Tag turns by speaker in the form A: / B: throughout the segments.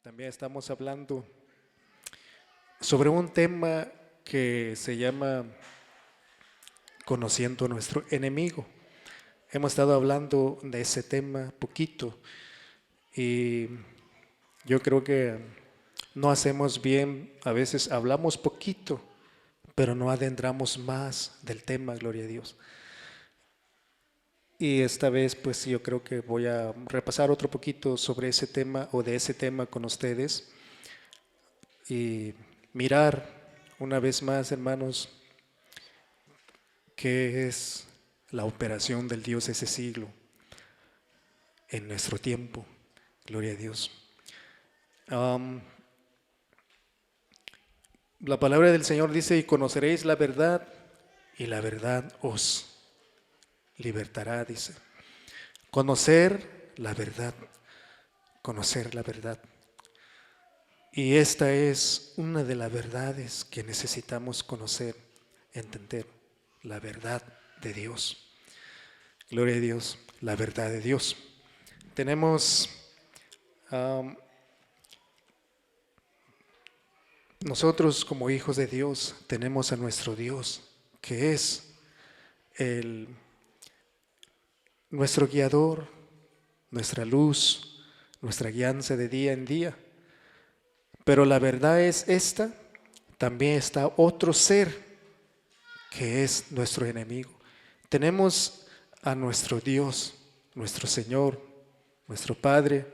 A: También estamos hablando sobre un tema que se llama conociendo a nuestro enemigo. Hemos estado hablando de ese tema poquito y yo creo que no hacemos bien, a veces hablamos poquito, pero no adentramos más del tema, gloria a Dios. Y esta vez pues yo creo que voy a repasar otro poquito sobre ese tema o de ese tema con ustedes y mirar una vez más, hermanos, qué es la operación del Dios de ese siglo en nuestro tiempo, gloria a Dios. La palabra del Señor dice: y conoceréis la verdad y la verdad os libertará, dice. Conocer la verdad, conocer la verdad. Y esta es una de las verdades que necesitamos conocer, entender, la verdad de Dios. Gloria a Dios, la verdad de Dios. Tenemos, nosotros como hijos de Dios, tenemos a nuestro Dios, que es nuestro guiador, nuestra luz, nuestra guianza de día en día. Pero la verdad es esta: también está otro ser que es nuestro enemigo. Tenemos a nuestro Dios, nuestro Señor, nuestro Padre,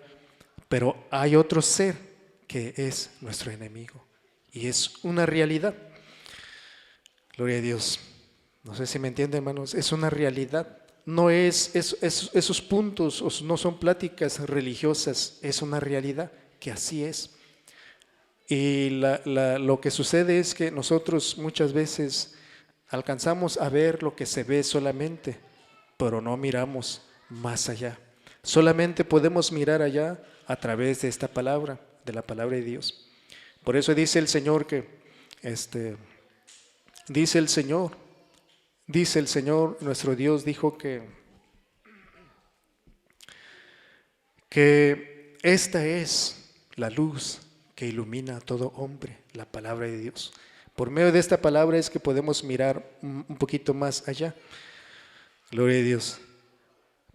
A: pero hay otro ser que es nuestro enemigo y es una realidad. Gloria a Dios. No sé si me entienden, hermanos, es una realidad. No es esos puntos, no son pláticas religiosas, es una realidad que así es. Y lo que sucede es que nosotros muchas veces alcanzamos a ver lo que se ve solamente, pero no miramos más allá. Solamente podemos mirar allá a través de esta palabra, de la palabra de Dios. Por eso dice el Señor dice el Señor, nuestro Dios dijo que esta es la luz que ilumina a todo hombre, la palabra de Dios. Por medio de esta palabra es que podemos mirar un poquito más allá. Gloria a Dios.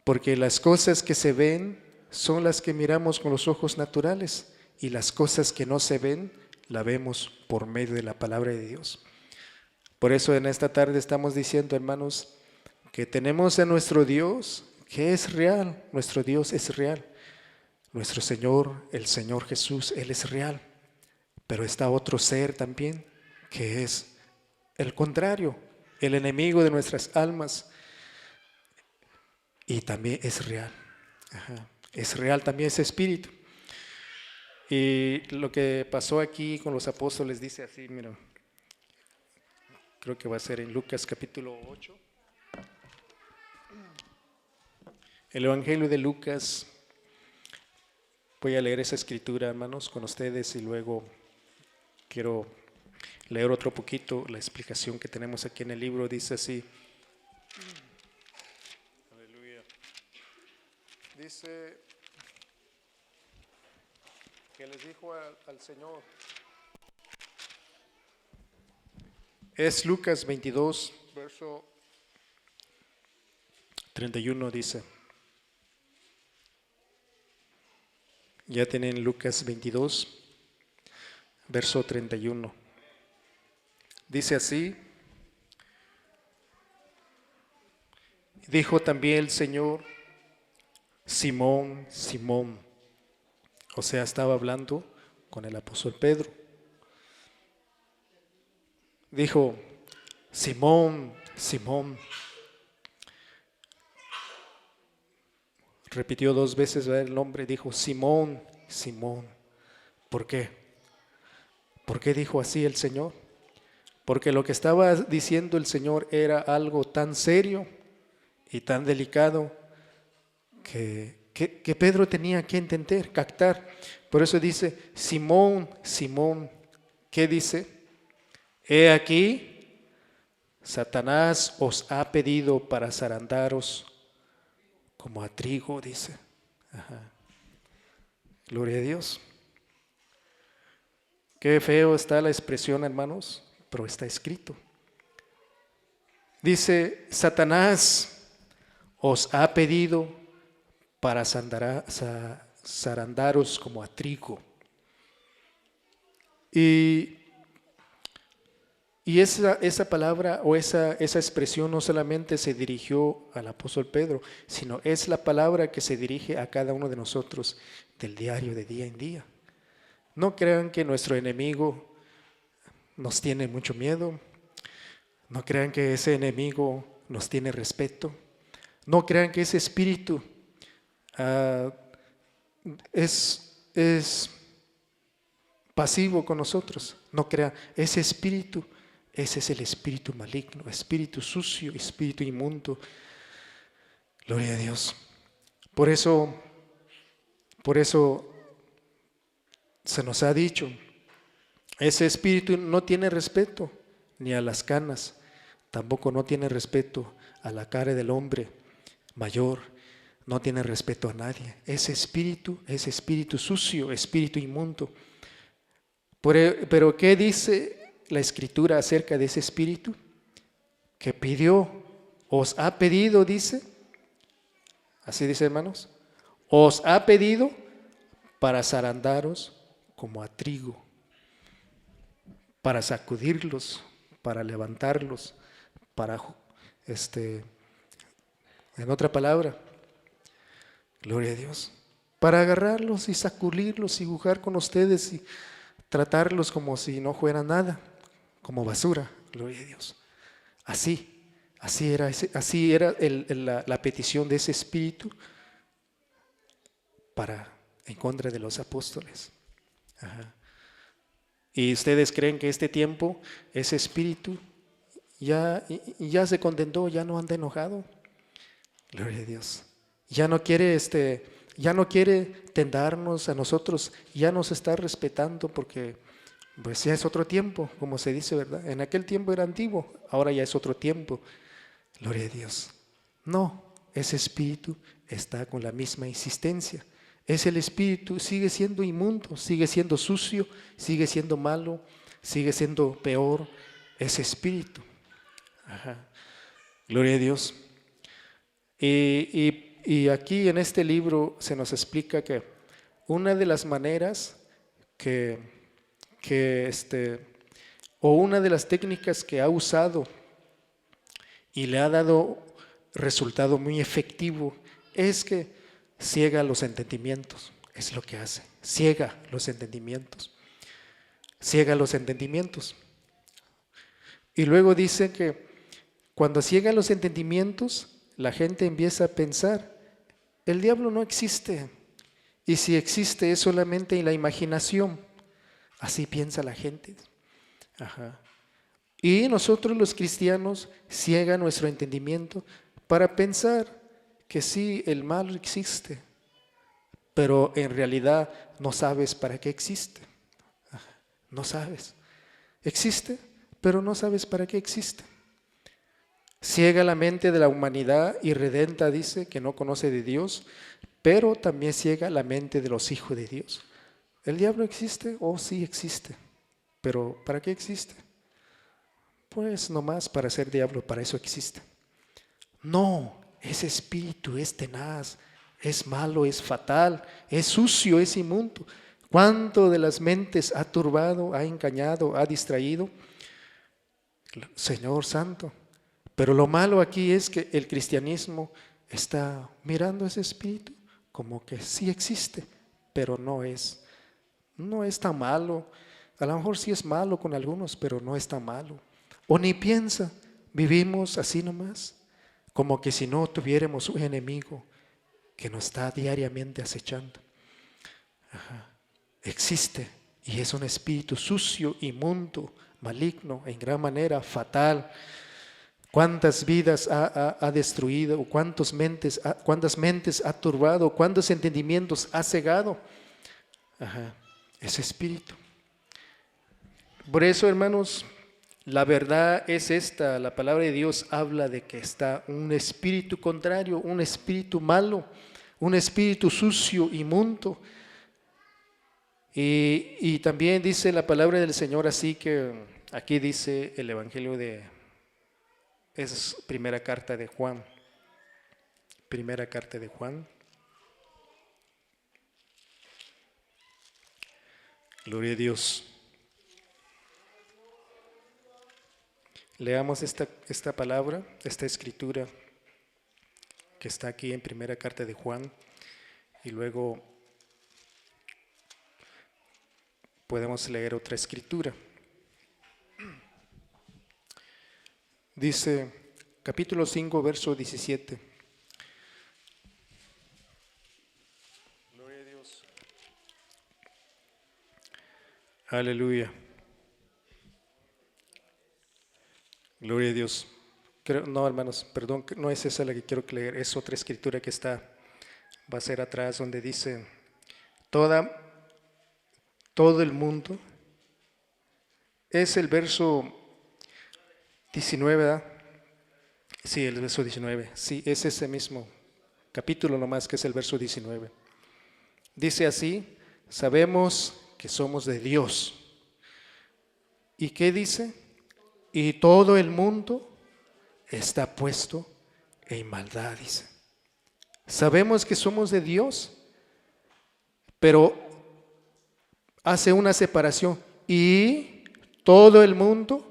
A: Porque las cosas que se ven son las que miramos con los ojos naturales, y las cosas que no se ven la vemos por medio de la palabra de Dios. Por eso en esta tarde estamos diciendo, hermanos, que tenemos a nuestro Dios que es real. Nuestro Dios es real. Nuestro Señor, el Señor Jesús, Él es real. Pero está otro ser también que es el contrario, el enemigo de nuestras almas, y también es real. Es real también ese espíritu. Y lo que pasó aquí con los apóstoles dice así, mira, creo que va a ser en Lucas capítulo 8. El Evangelio de Lucas. Voy a leer esa escritura, hermanos, con ustedes, y luego quiero leer otro poquito la explicación que tenemos aquí en el libro. Dice así. Aleluya. Dice que les dijo al Señor. Es Lucas 22, verso 31, dice. Ya tienen Lucas 22, verso 31. Dice así: dijo también el Señor: Simón, Simón. O sea, estaba hablando con el apóstol Pedro. Dijo: Simón, Simón. Repitió dos veces el nombre, dijo: Simón, Simón. ¿Por qué? ¿Por qué dijo así el Señor? Porque lo que estaba diciendo el Señor era algo tan serio y tan delicado que Pedro tenía que entender, captar. Por eso dice: Simón, Simón. ¿Qué dice? He aquí, Satanás os ha pedido para zarandaros como a trigo, dice. Gloria a Dios. Qué feo está la expresión, hermanos, pero está escrito. Dice, Satanás os ha pedido para zarandaros como a trigo. Y esa palabra o esa expresión no solamente se dirigió al apóstol Pedro, sino es la palabra que se dirige a cada uno de nosotros del diario, de día en día. No crean que nuestro enemigo nos tiene mucho miedo. No crean que ese enemigo nos tiene respeto. No crean que ese espíritu es pasivo con nosotros. No crean, ese espíritu, ese es el espíritu maligno, espíritu sucio, espíritu inmundo. Gloria a Dios. Por eso se nos ha dicho, ese espíritu no tiene respeto ni a las canas, tampoco no tiene respeto a la cara del hombre mayor, no tiene respeto a nadie. Ese espíritu es espíritu sucio, espíritu inmundo. Pero ¿qué dice la Escritura acerca de ese espíritu? Que pidió, os ha pedido, dice, así dice, hermanos, os ha pedido para zarandaros como a trigo, para sacudirlos, para levantarlos, para, en otra palabra, gloria a Dios, para agarrarlos y sacudirlos y jugar con ustedes y tratarlos como si no fueran nada, como basura, gloria a Dios. Así era la petición de ese espíritu en contra de los apóstoles. Ajá. Y ustedes creen que este tiempo, ese espíritu ya se contentó, ya no anda enojado. Gloria a Dios. Ya no quiere tentarnos a nosotros, ya nos está respetando porque pues ya es otro tiempo, como se dice, ¿verdad? En aquel tiempo era antiguo, ahora ya es otro tiempo. Gloria a Dios. No, ese espíritu está con la misma insistencia. Es el espíritu, sigue siendo inmundo, sigue siendo sucio, sigue siendo malo, sigue siendo peor, ese espíritu. Ajá. Gloria a Dios. Y aquí en este libro se nos explica que una de las maneras o una de las técnicas que ha usado y le ha dado resultado muy efectivo es que ciega los entendimientos. Es lo que hace, ciega los entendimientos. Ciega los entendimientos. Y luego dice que cuando ciega los entendimientos, la gente empieza a pensar, el diablo no existe, y si existe es solamente en la imaginación. Así piensa la gente. Ajá. Y nosotros los cristianos ciega nuestro entendimiento para pensar que sí, el mal existe, pero en realidad no sabes para qué existe. Ajá. No sabes. Existe, pero no sabes para qué existe. Ciega la mente de la humanidad irredenta, dice, que no conoce de Dios, pero también ciega la mente de los hijos de Dios. ¿El diablo existe? Oh, sí existe. ¿Pero para qué existe? Pues nomás para ser diablo, para eso existe. No, ese espíritu es tenaz, es malo, es fatal, es sucio, es inmundo. ¿Cuánto de las mentes ha turbado, ha engañado, ha distraído? Señor Santo. Pero lo malo aquí es que el cristianismo está mirando ese espíritu como que sí existe, pero no es tan malo. A lo mejor sí es malo con algunos, pero no es tan malo. O ni piensa, vivimos así nomás, como que si no tuviéramos un enemigo que nos está diariamente acechando. Ajá. Existe y es un espíritu sucio, inmundo, maligno, en gran manera, fatal. ¿Cuántas vidas ha destruido? ¿Cuántas mentes ha turbado? ¿Cuántos entendimientos ha cegado? Ajá, ese espíritu. Por eso, hermanos, la verdad es esta. La palabra de Dios habla de que está un espíritu contrario, un espíritu malo, un espíritu sucio, inmundo, Y también dice la palabra del Señor así que aquí dice el Evangelio es primera carta de Juan. Primera carta de Juan. Gloria a Dios. Leamos esta palabra, esta escritura que está aquí en primera carta de Juan y luego podemos leer otra escritura. Dice capítulo 5, verso 17. Gloria a Dios. Aleluya. Gloria a Dios. No, hermanos, perdón, no es esa la que quiero leer, es otra escritura que va a ser atrás, donde dice, todo el mundo, es el verso 19, ¿verdad? Sí, el verso 19, sí, es ese mismo capítulo nomás que es el verso 19. Dice así, sabemos que somos de Dios. ¿Y qué dice? Y todo el mundo está puesto en maldad, dice. Sabemos que somos de Dios, pero hace una separación. Y todo el mundo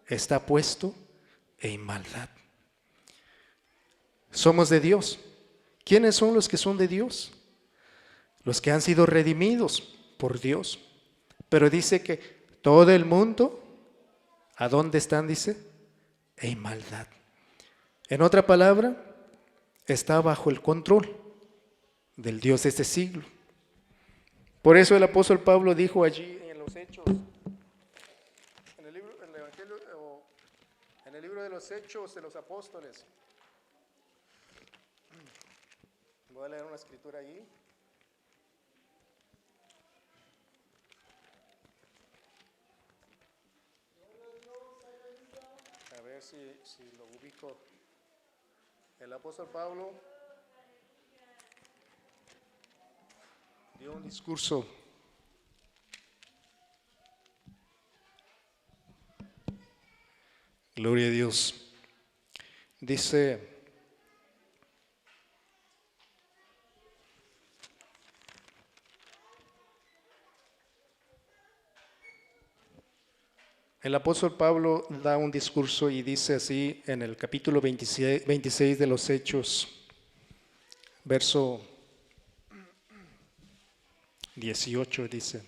A: está puesto en maldad. Somos de Dios. ¿Quiénes son los que son de Dios? Los que han sido redimidos por Dios. Pero dice que todo el mundo, ¿a dónde están? Dice, en maldad. En otra palabra, está bajo el control del Dios de este siglo. Por eso el apóstol Pablo dijo allí en los Hechos, en el libro de los Hechos de los Apóstoles. Voy a leer una escritura allí. A ver si lo ubico. El apóstol Pablo dio un discurso gloria a Dios. Dice el apóstol Pablo da un discurso y dice así en el capítulo 26 de los Hechos, verso 18 dice.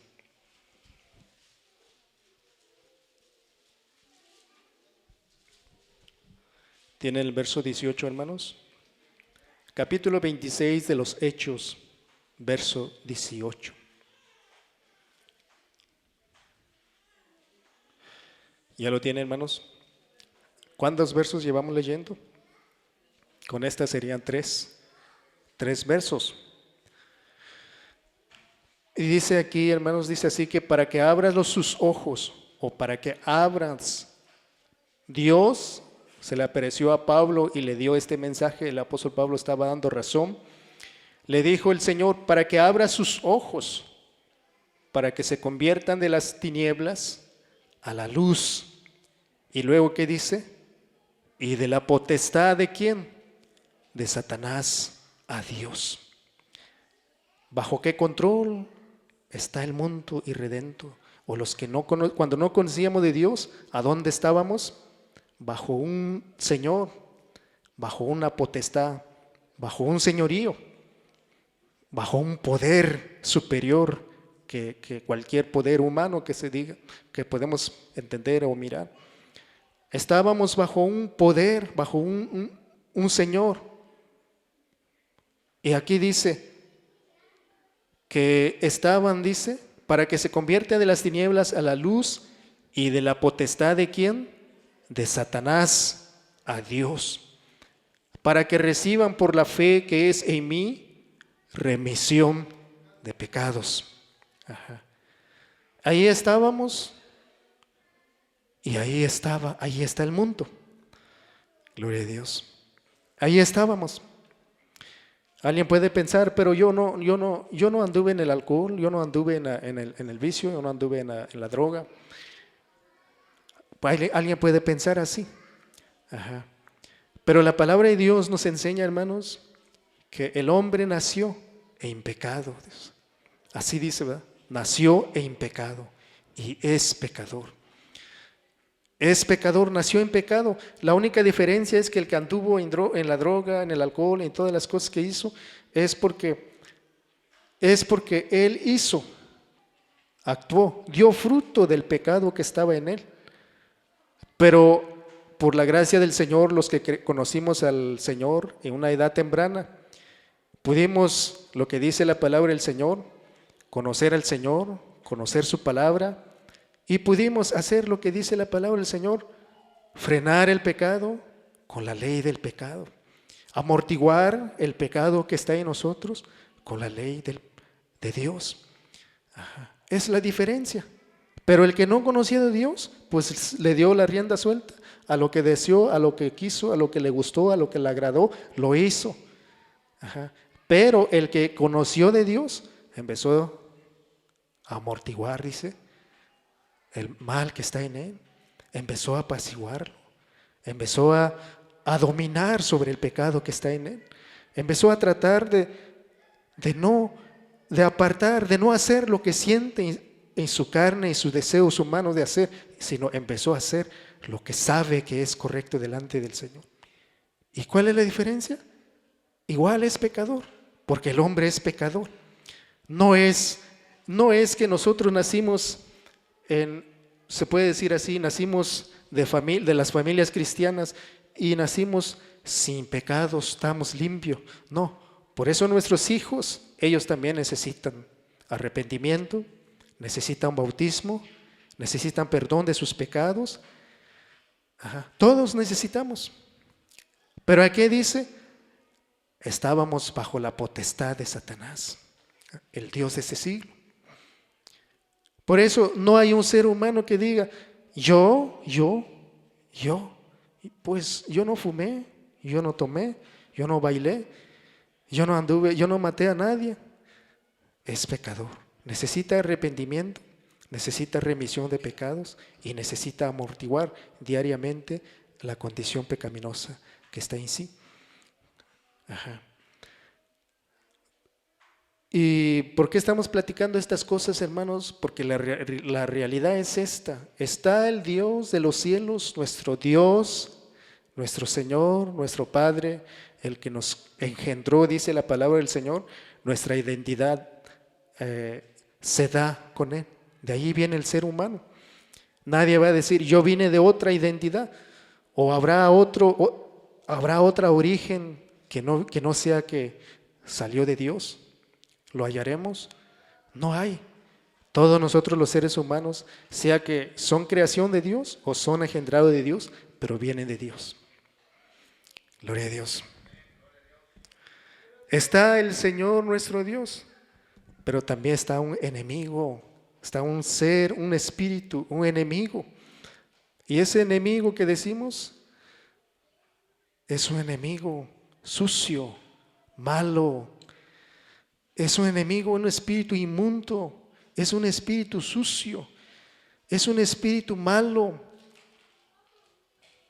A: ¿Tiene el verso 18, hermanos? Capítulo 26 de los Hechos, verso 18. ¿Ya lo tiene, hermanos? ¿Cuántos versos llevamos leyendo? Con esta serían tres versos. Y dice aquí, hermanos, dice así que para que abras sus ojos, o para que abras, Dios se le apareció a Pablo y le dio este mensaje. El apóstol Pablo estaba dando razón. Le dijo el Señor, para que abra sus ojos, para que se conviertan de las tinieblas a la luz. Y luego, ¿qué dice? Y de la potestad ¿de quién? De Satanás a Dios. ¿Bajo qué control está el mundo irredento? O los que cuando no conocíamos de Dios, ¿a dónde estábamos? Bajo un señor, bajo una potestad, bajo un señorío, bajo un poder superior que cualquier poder humano que se diga, que podemos entender o mirar. Estábamos bajo un poder, bajo un señor. Y aquí dice que estaban, dice, para que se convierta de las tinieblas a la luz y de la potestad ¿de quién? De Satanás a Dios, para que reciban por la fe que es en mí remisión de pecados. Ajá. Ahí estábamos y ahí está el mundo. Gloria a Dios. Ahí estábamos. Alguien puede pensar, pero yo no anduve en el alcohol, yo no anduve en el vicio, yo no anduve en la droga. Alguien puede pensar así. Ajá. Pero la palabra de Dios nos enseña, hermanos, que el hombre nació en pecado. Así dice, ¿verdad? Nació en pecado y es pecador. Es pecador, nació en pecado. La única diferencia es que el que anduvo en la droga, en el alcohol, en todas las cosas que hizo, es porque él hizo, actuó, dio fruto del pecado que estaba en él. Pero por la gracia del Señor, los que conocimos al Señor en una edad temprana, pudimos, lo que dice la palabra del Señor, conocer al Señor, conocer su palabra, y pudimos hacer lo que dice la palabra del Señor, frenar el pecado con la ley del pecado, amortiguar el pecado que está en nosotros con la ley de Dios. Ajá. Es la diferencia. Pero el que no conocía de Dios, pues le dio la rienda suelta a lo que deseó, a lo que quiso, a lo que le gustó, a lo que le agradó, lo hizo. Ajá. Pero el que conoció de Dios empezó a amortiguar, dice, el mal que está en él, empezó a apaciguarlo, empezó a dominar sobre el pecado que está en él, empezó a tratar de apartar, de no hacer lo que siente en su carne y sus deseos humanos de hacer, sino empezó a hacer lo que sabe que es correcto delante del Señor. ¿Y cuál es la diferencia? Igual es pecador, porque el hombre es pecador. No es que nosotros nacimos se puede decir así, nacimos de las familias cristianas y nacimos sin pecados, estamos limpios. No, por eso nuestros hijos, ellos también necesitan arrepentimiento, necesitan bautismo, necesitan perdón de sus pecados. Ajá. Todos necesitamos. Pero aquí dice, estábamos bajo la potestad de Satanás, el Dios de este siglo. Por eso no hay un ser humano que diga, pues yo no fumé, yo no tomé, yo no bailé, yo no anduve, yo no maté a nadie. Es pecador, necesita arrepentimiento, necesita remisión de pecados y necesita amortiguar diariamente la condición pecaminosa que está en sí. Ajá. ¿Y por qué estamos platicando estas cosas, hermanos? Porque la realidad es esta. Está el Dios de los cielos, nuestro Dios, nuestro Señor, nuestro Padre, el que nos engendró, dice la palabra del Señor. Nuestra identidad se da con Él. De ahí viene el ser humano. Nadie va a decir, yo vine de otra identidad. O habrá otra origen que no sea que salió de Dios. ¿Lo hallaremos? No hay. Todos nosotros los seres humanos, sea que son creación de Dios o son engendrados de Dios, pero vienen de Dios. Gloria a Dios. Está el Señor nuestro Dios, pero también está un enemigo, está un ser, un espíritu, un enemigo. Y ese enemigo que decimos es un enemigo sucio, malo. Es un enemigo, un espíritu inmundo, es un espíritu sucio, es un espíritu malo.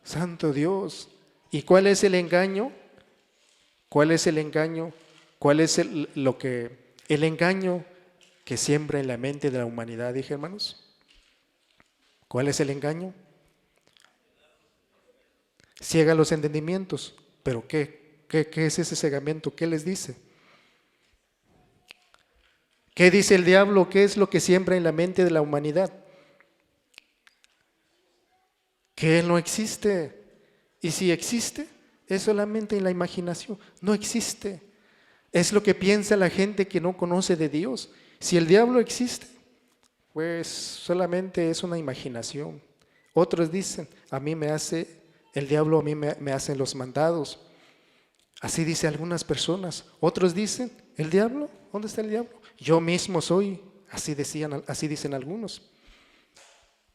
A: Santo Dios. ¿Y cuál es el engaño? ¿Cuál es el engaño? ¿Cuál es el engaño que siembra en la mente de la humanidad, dije, hermanos? ¿Cuál es el engaño? Ciega los entendimientos. ¿Pero qué es ese cegamiento? ¿Qué les dice? ¿Qué dice el diablo? ¿Qué es lo que siembra en la mente de la humanidad? Que Él no existe. Y si existe, es solamente en la imaginación. No existe. Es lo que piensa la gente que no conoce de Dios. Si el diablo existe, pues solamente es una imaginación. Otros dicen, el diablo a mí me hace los mandados. Así dice algunas personas. Otros dicen, ¿el diablo? ¿Dónde está el diablo? Yo mismo soy, así dicen algunos.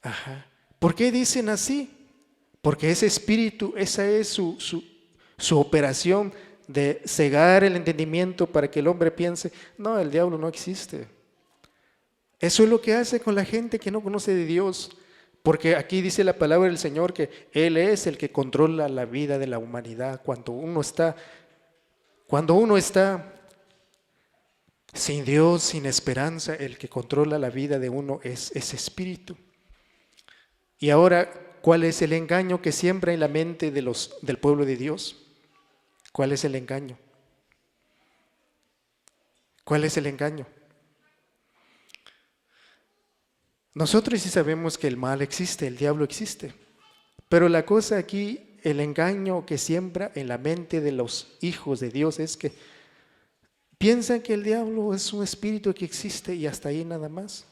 A: Ajá. ¿Por qué dicen así? Porque ese espíritu, esa es su operación de cegar el entendimiento para que el hombre piense, no, el diablo no existe. Eso es lo que hace con la gente que no conoce de Dios. Porque aquí dice la palabra del Señor que Él es el que controla la vida de la humanidad. Cuando uno está sin Dios, sin esperanza, el que controla la vida de uno es ese espíritu. Y ahora, ¿cuál es el engaño que siembra en la mente del pueblo de Dios? ¿Cuál es el engaño? ¿Cuál es el engaño? Nosotros sí sabemos que el mal existe, el diablo existe. Pero la cosa aquí, el engaño que siembra en la mente de los hijos de Dios es que piensan que el diablo es un espíritu que existe y hasta ahí nada más.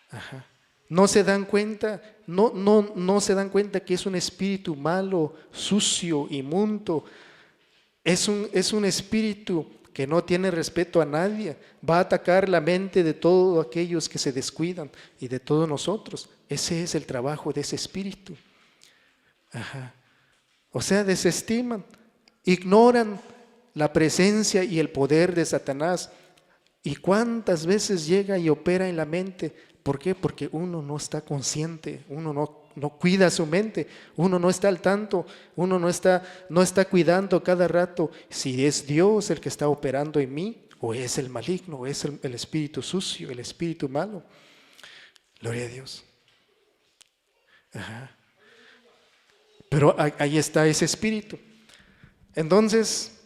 A: Ajá. No se dan cuenta, no se dan cuenta que es un espíritu malo, sucio, inmundo. Es un espíritu que no tiene respeto a nadie. Va a atacar la mente de todos aquellos que se descuidan y de todos nosotros. Ese es el trabajo de ese espíritu. Ajá. O sea, desestiman, ignoran la presencia y el poder de Satanás. ¿Y cuántas veces llega y opera en la mente? ¿Por qué? Porque uno no está consciente, uno no cuida su mente, uno no está al tanto, uno no está cuidando cada rato si es Dios el que está operando en mí o es el maligno, o es el espíritu sucio, el espíritu malo. Gloria a Dios. Ajá. Pero ahí está ese espíritu. Entonces,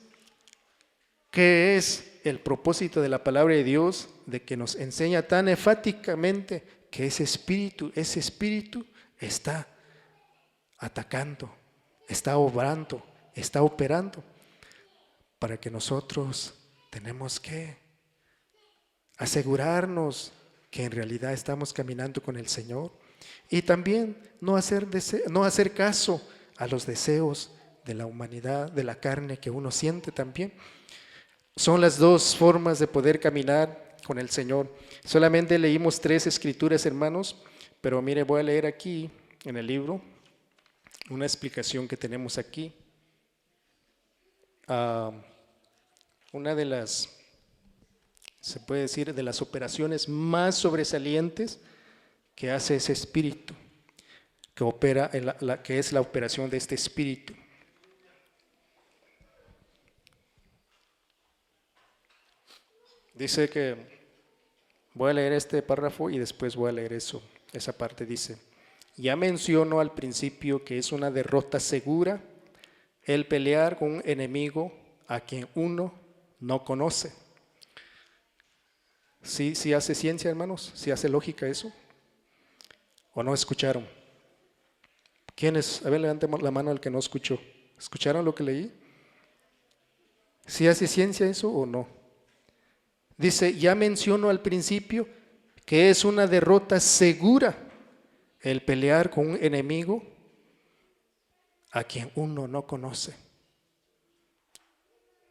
A: ¿qué es el propósito de la palabra de Dios? De que nos enseña tan enfáticamente que ese espíritu está atacando, está obrando, está operando, para que nosotros tenemos que asegurarnos que en realidad estamos caminando con el Señor y también no hacer caso a los deseos de la humanidad, de la carne que uno siente también. Son las dos formas de poder caminar con el Señor. Solamente leímos 3 escrituras, hermanos, pero mire, voy a leer aquí en el libro una explicación que tenemos aquí. Una de las, se puede decir, de las operaciones más sobresalientes que hace ese espíritu, que opera, que es la operación de este espíritu. Dice que, voy a leer este párrafo y después voy a leer esa parte. Dice, ya menciono al principio que es una derrota segura el pelear con un enemigo a quien uno no conoce. ¿Sí hace ciencia, hermanos? ¿Sí hace lógica eso? ¿O no escucharon? ¿Quiénes? A ver, levantemos la mano al que no escuchó. ¿Escucharon lo que leí? ¿Sí hace ciencia eso o no? Dice, ya menciono al principio que es una derrota segura el pelear con un enemigo a quien uno no conoce.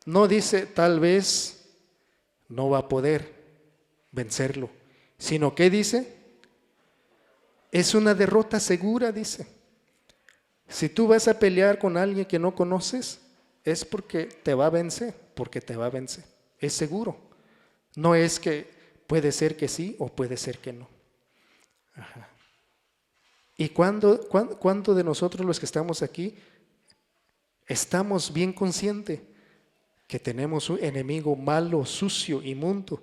A: No dice, tal vez no va a poder vencerlo, sino que dice, es una derrota segura, dice. Si tú vas a pelear con alguien que no conoces, es porque te va a vencer, es seguro. No es que puede ser que sí o puede ser que no. Ajá. ¿Y cuándo de nosotros los que estamos aquí estamos bien conscientes que tenemos un enemigo malo, sucio, inmundo?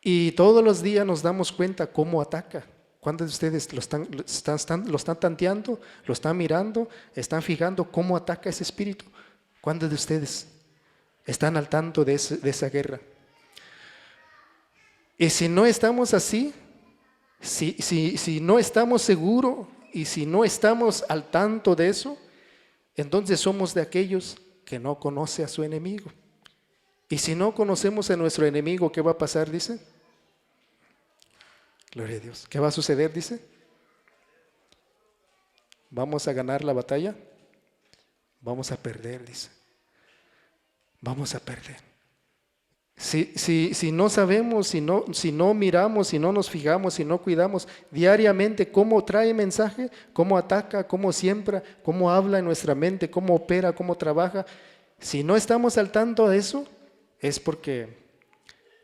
A: Y todos los días nos damos cuenta cómo ataca. ¿Cuántos de ustedes lo están tanteando, lo están mirando, están fijando cómo ataca ese espíritu? ¿Cuántos de ustedes están al tanto de esa guerra? Y si no estamos así, si no estamos seguros y si no estamos al tanto de eso, entonces somos de aquellos que no conocen a su enemigo. Y si no conocemos a nuestro enemigo, ¿qué va a pasar? Dice. Gloria a Dios. ¿Qué va a suceder? Dice. ¿Vamos a ganar la batalla? Vamos a perder, dice. Vamos a perder. Si no sabemos, si no miramos, si no nos fijamos, si no cuidamos diariamente cómo trae mensaje, cómo ataca, cómo siembra, cómo habla en nuestra mente, cómo opera, cómo trabaja, si no estamos al tanto de eso, es porque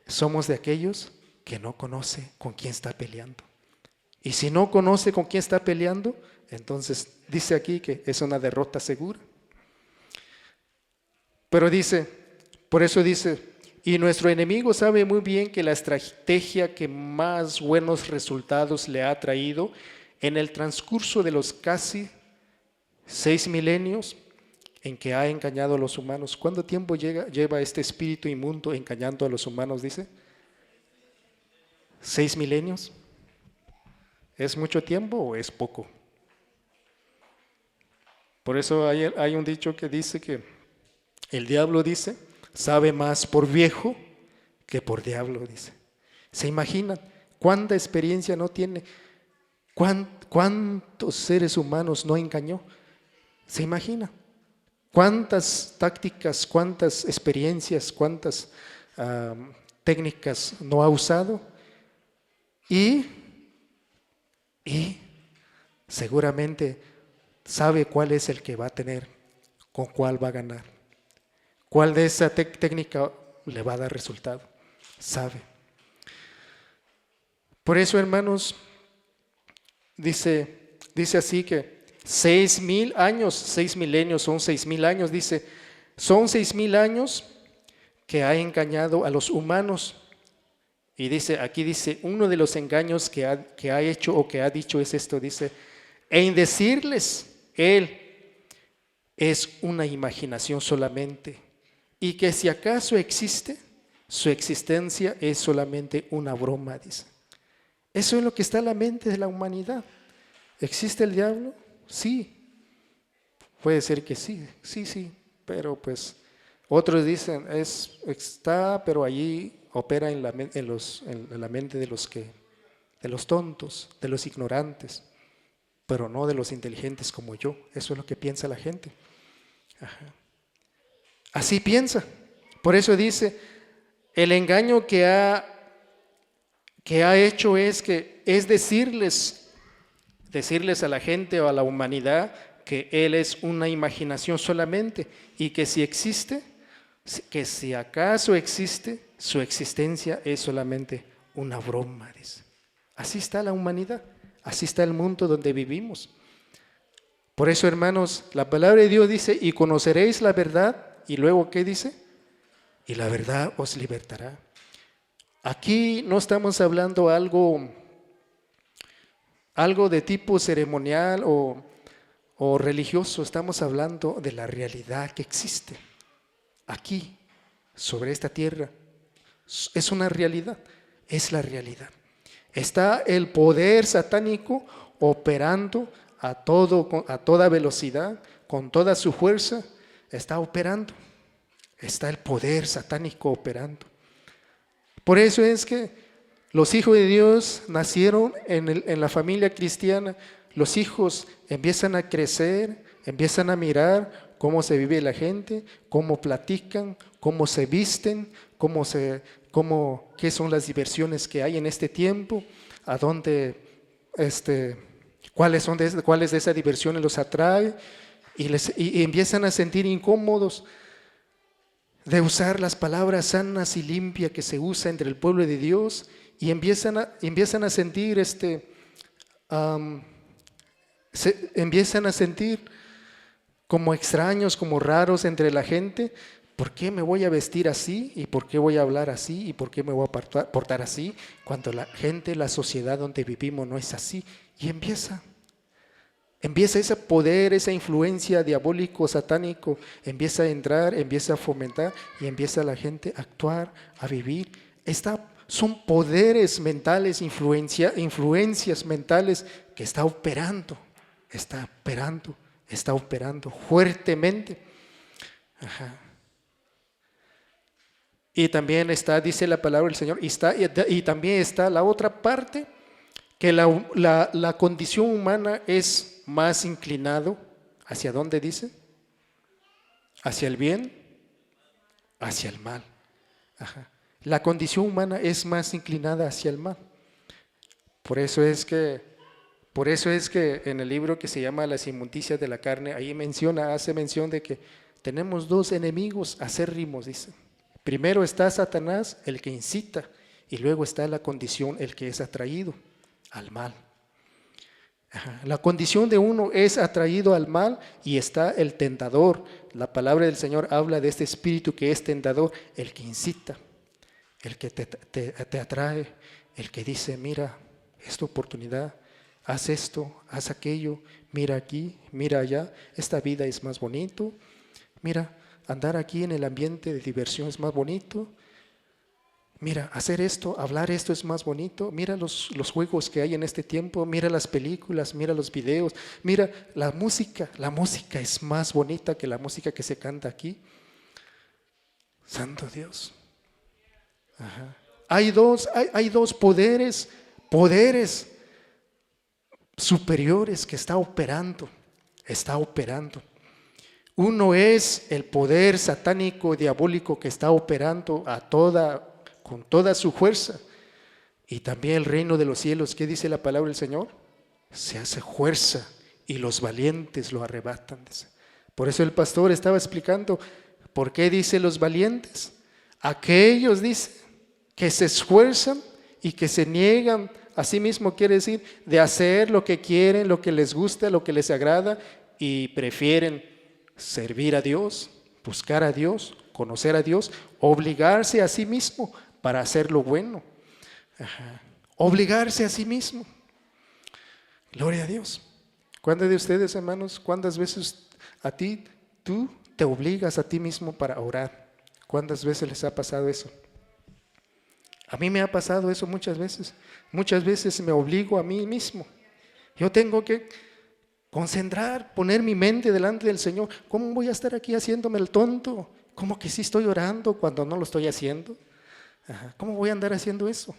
A: somos de aquellos que no conoce con quién está peleando. Y si no conoce con quién está peleando, entonces dice aquí que es una derrota segura. Pero dice, por eso dice, y nuestro enemigo sabe muy bien que la estrategia que más buenos resultados le ha traído en el transcurso de los casi 6 milenios en que ha engañado a los humanos. ¿Cuánto tiempo lleva este espíritu inmundo engañando a los humanos, dice? 6 milenios. ¿Es mucho tiempo o es poco? Por eso hay un dicho que dice que el diablo dice, sabe más por viejo que por diablo, dice. ¿Se imaginan cuánta experiencia no tiene? ¿Cuántos seres humanos no engañó? ¿Se imagina? ¿Cuántas tácticas, cuántas experiencias, cuántas técnicas no ha usado? Y seguramente sabe cuál es el que va a tener, con cuál va a ganar, cuál de esa técnica le va a dar resultado, sabe. Por eso, hermanos, dice así que 6,000 años, 6 milenios son 6,000 años, dice, son 6,000 años que ha engañado a los humanos. Y dice, aquí dice, uno de los engaños que ha hecho o que ha dicho es esto, dice, en decirles, él es una imaginación solamente, y que si acaso existe, su existencia es solamente una broma, dice. Eso es lo que está en la mente de la humanidad. ¿Existe el diablo? Sí. Puede ser que sí, pero pues otros dicen, está, pero allí opera en la mente de los tontos, de los ignorantes, pero no de los inteligentes como yo. Eso es lo que piensa la gente. Ajá. Así piensa. Por eso dice, el engaño que ha hecho es decirles a la gente o a la humanidad que Él es una imaginación solamente y que si existe, que si acaso existe, su existencia es solamente una broma, dice. Así está la humanidad, así está el mundo donde vivimos. Por eso, hermanos, la palabra de Dios dice, y conoceréis la verdad, y luego, ¿qué dice? Y la verdad os libertará. Aquí no estamos hablando algo de tipo ceremonial o religioso, estamos hablando de la realidad que existe aquí, sobre esta tierra. Es una realidad, es la realidad. Está el poder satánico operando a toda velocidad, con toda su fuerza, está operando. Está el poder satánico operando. Por eso es que los hijos de Dios nacieron en la familia cristiana. Los hijos empiezan a crecer, empiezan a mirar cómo se vive la gente, cómo platican, cómo se visten, qué son las diversiones que hay en este tiempo, a dónde, cuáles de esas diversiones los atrae, y empiezan a sentir incómodos de usar las palabras sanas y limpias que se usa entre el pueblo de Dios, y empiezan a sentir empiezan a sentir como extraños, como raros entre la gente. ¿Por qué me voy a vestir así? ¿Y por qué voy a hablar así? ¿Y por qué me voy a portar así? Cuando la gente, la sociedad donde vivimos no es así. Y empieza ese poder, esa influencia diabólico, satánico, empieza a entrar, empieza a fomentar y empieza la gente a actuar, a vivir. Son poderes mentales, influencias mentales que está operando fuertemente. Ajá. Y también dice la palabra del Señor, y también está la otra parte, que la condición humana es más inclinado, ¿hacia dónde dice? ¿Hacia el bien? Hacia el mal. Ajá. La condición humana es más inclinada hacia el mal. Por eso es que en el libro que se llama Las inmundicias de la carne, ahí hace mención de que tenemos dos enemigos acérrimos, dice. Primero está Satanás, el que incita, y luego está la condición, el que es atraído al mal. La condición de uno es atraído al mal y está el tentador. La palabra del Señor habla de este espíritu que es tentador, el que incita, el que te atrae, el que dice, mira, es tu oportunidad, haz esto, haz aquello, mira aquí, mira allá, esta vida es más bonito, mira, andar aquí en el ambiente de diversión es más bonito, mira, hacer esto, hablar esto es más bonito, mira los juegos que hay en este tiempo, mira las películas, mira los videos, mira la música es más bonita que la música que se canta aquí. Santo Dios. Ajá. Hay dos poderes superiores que está operando. Uno es el poder satánico diabólico que está operando con toda su fuerza. Y también el reino de los cielos, ¿qué dice la palabra del Señor? Se hace fuerza y los valientes lo arrebatan. Por eso el pastor estaba explicando por qué dice los valientes. Aquellos, dice, que se esfuerzan y que se niegan, así mismo quiere decir, de hacer lo que quieren, lo que les gusta, lo que les agrada, y prefieren servir a Dios, buscar a Dios, conocer a Dios, obligarse a sí mismo para hacer lo bueno. Obligarse a sí mismo. Gloria a Dios. ¿Cuántos de ustedes, hermanos, cuántas veces tú te obligas a ti mismo para orar? ¿Cuántas veces les ha pasado eso? A mí me ha pasado eso muchas veces. Muchas veces me obligo a mí mismo. Yo tengo que concentrar, poner mi mente delante del Señor. ¿Cómo voy a estar aquí haciéndome el tonto? ¿Cómo que sí estoy orando cuando no lo estoy haciendo? ¿Cómo voy a andar haciendo eso?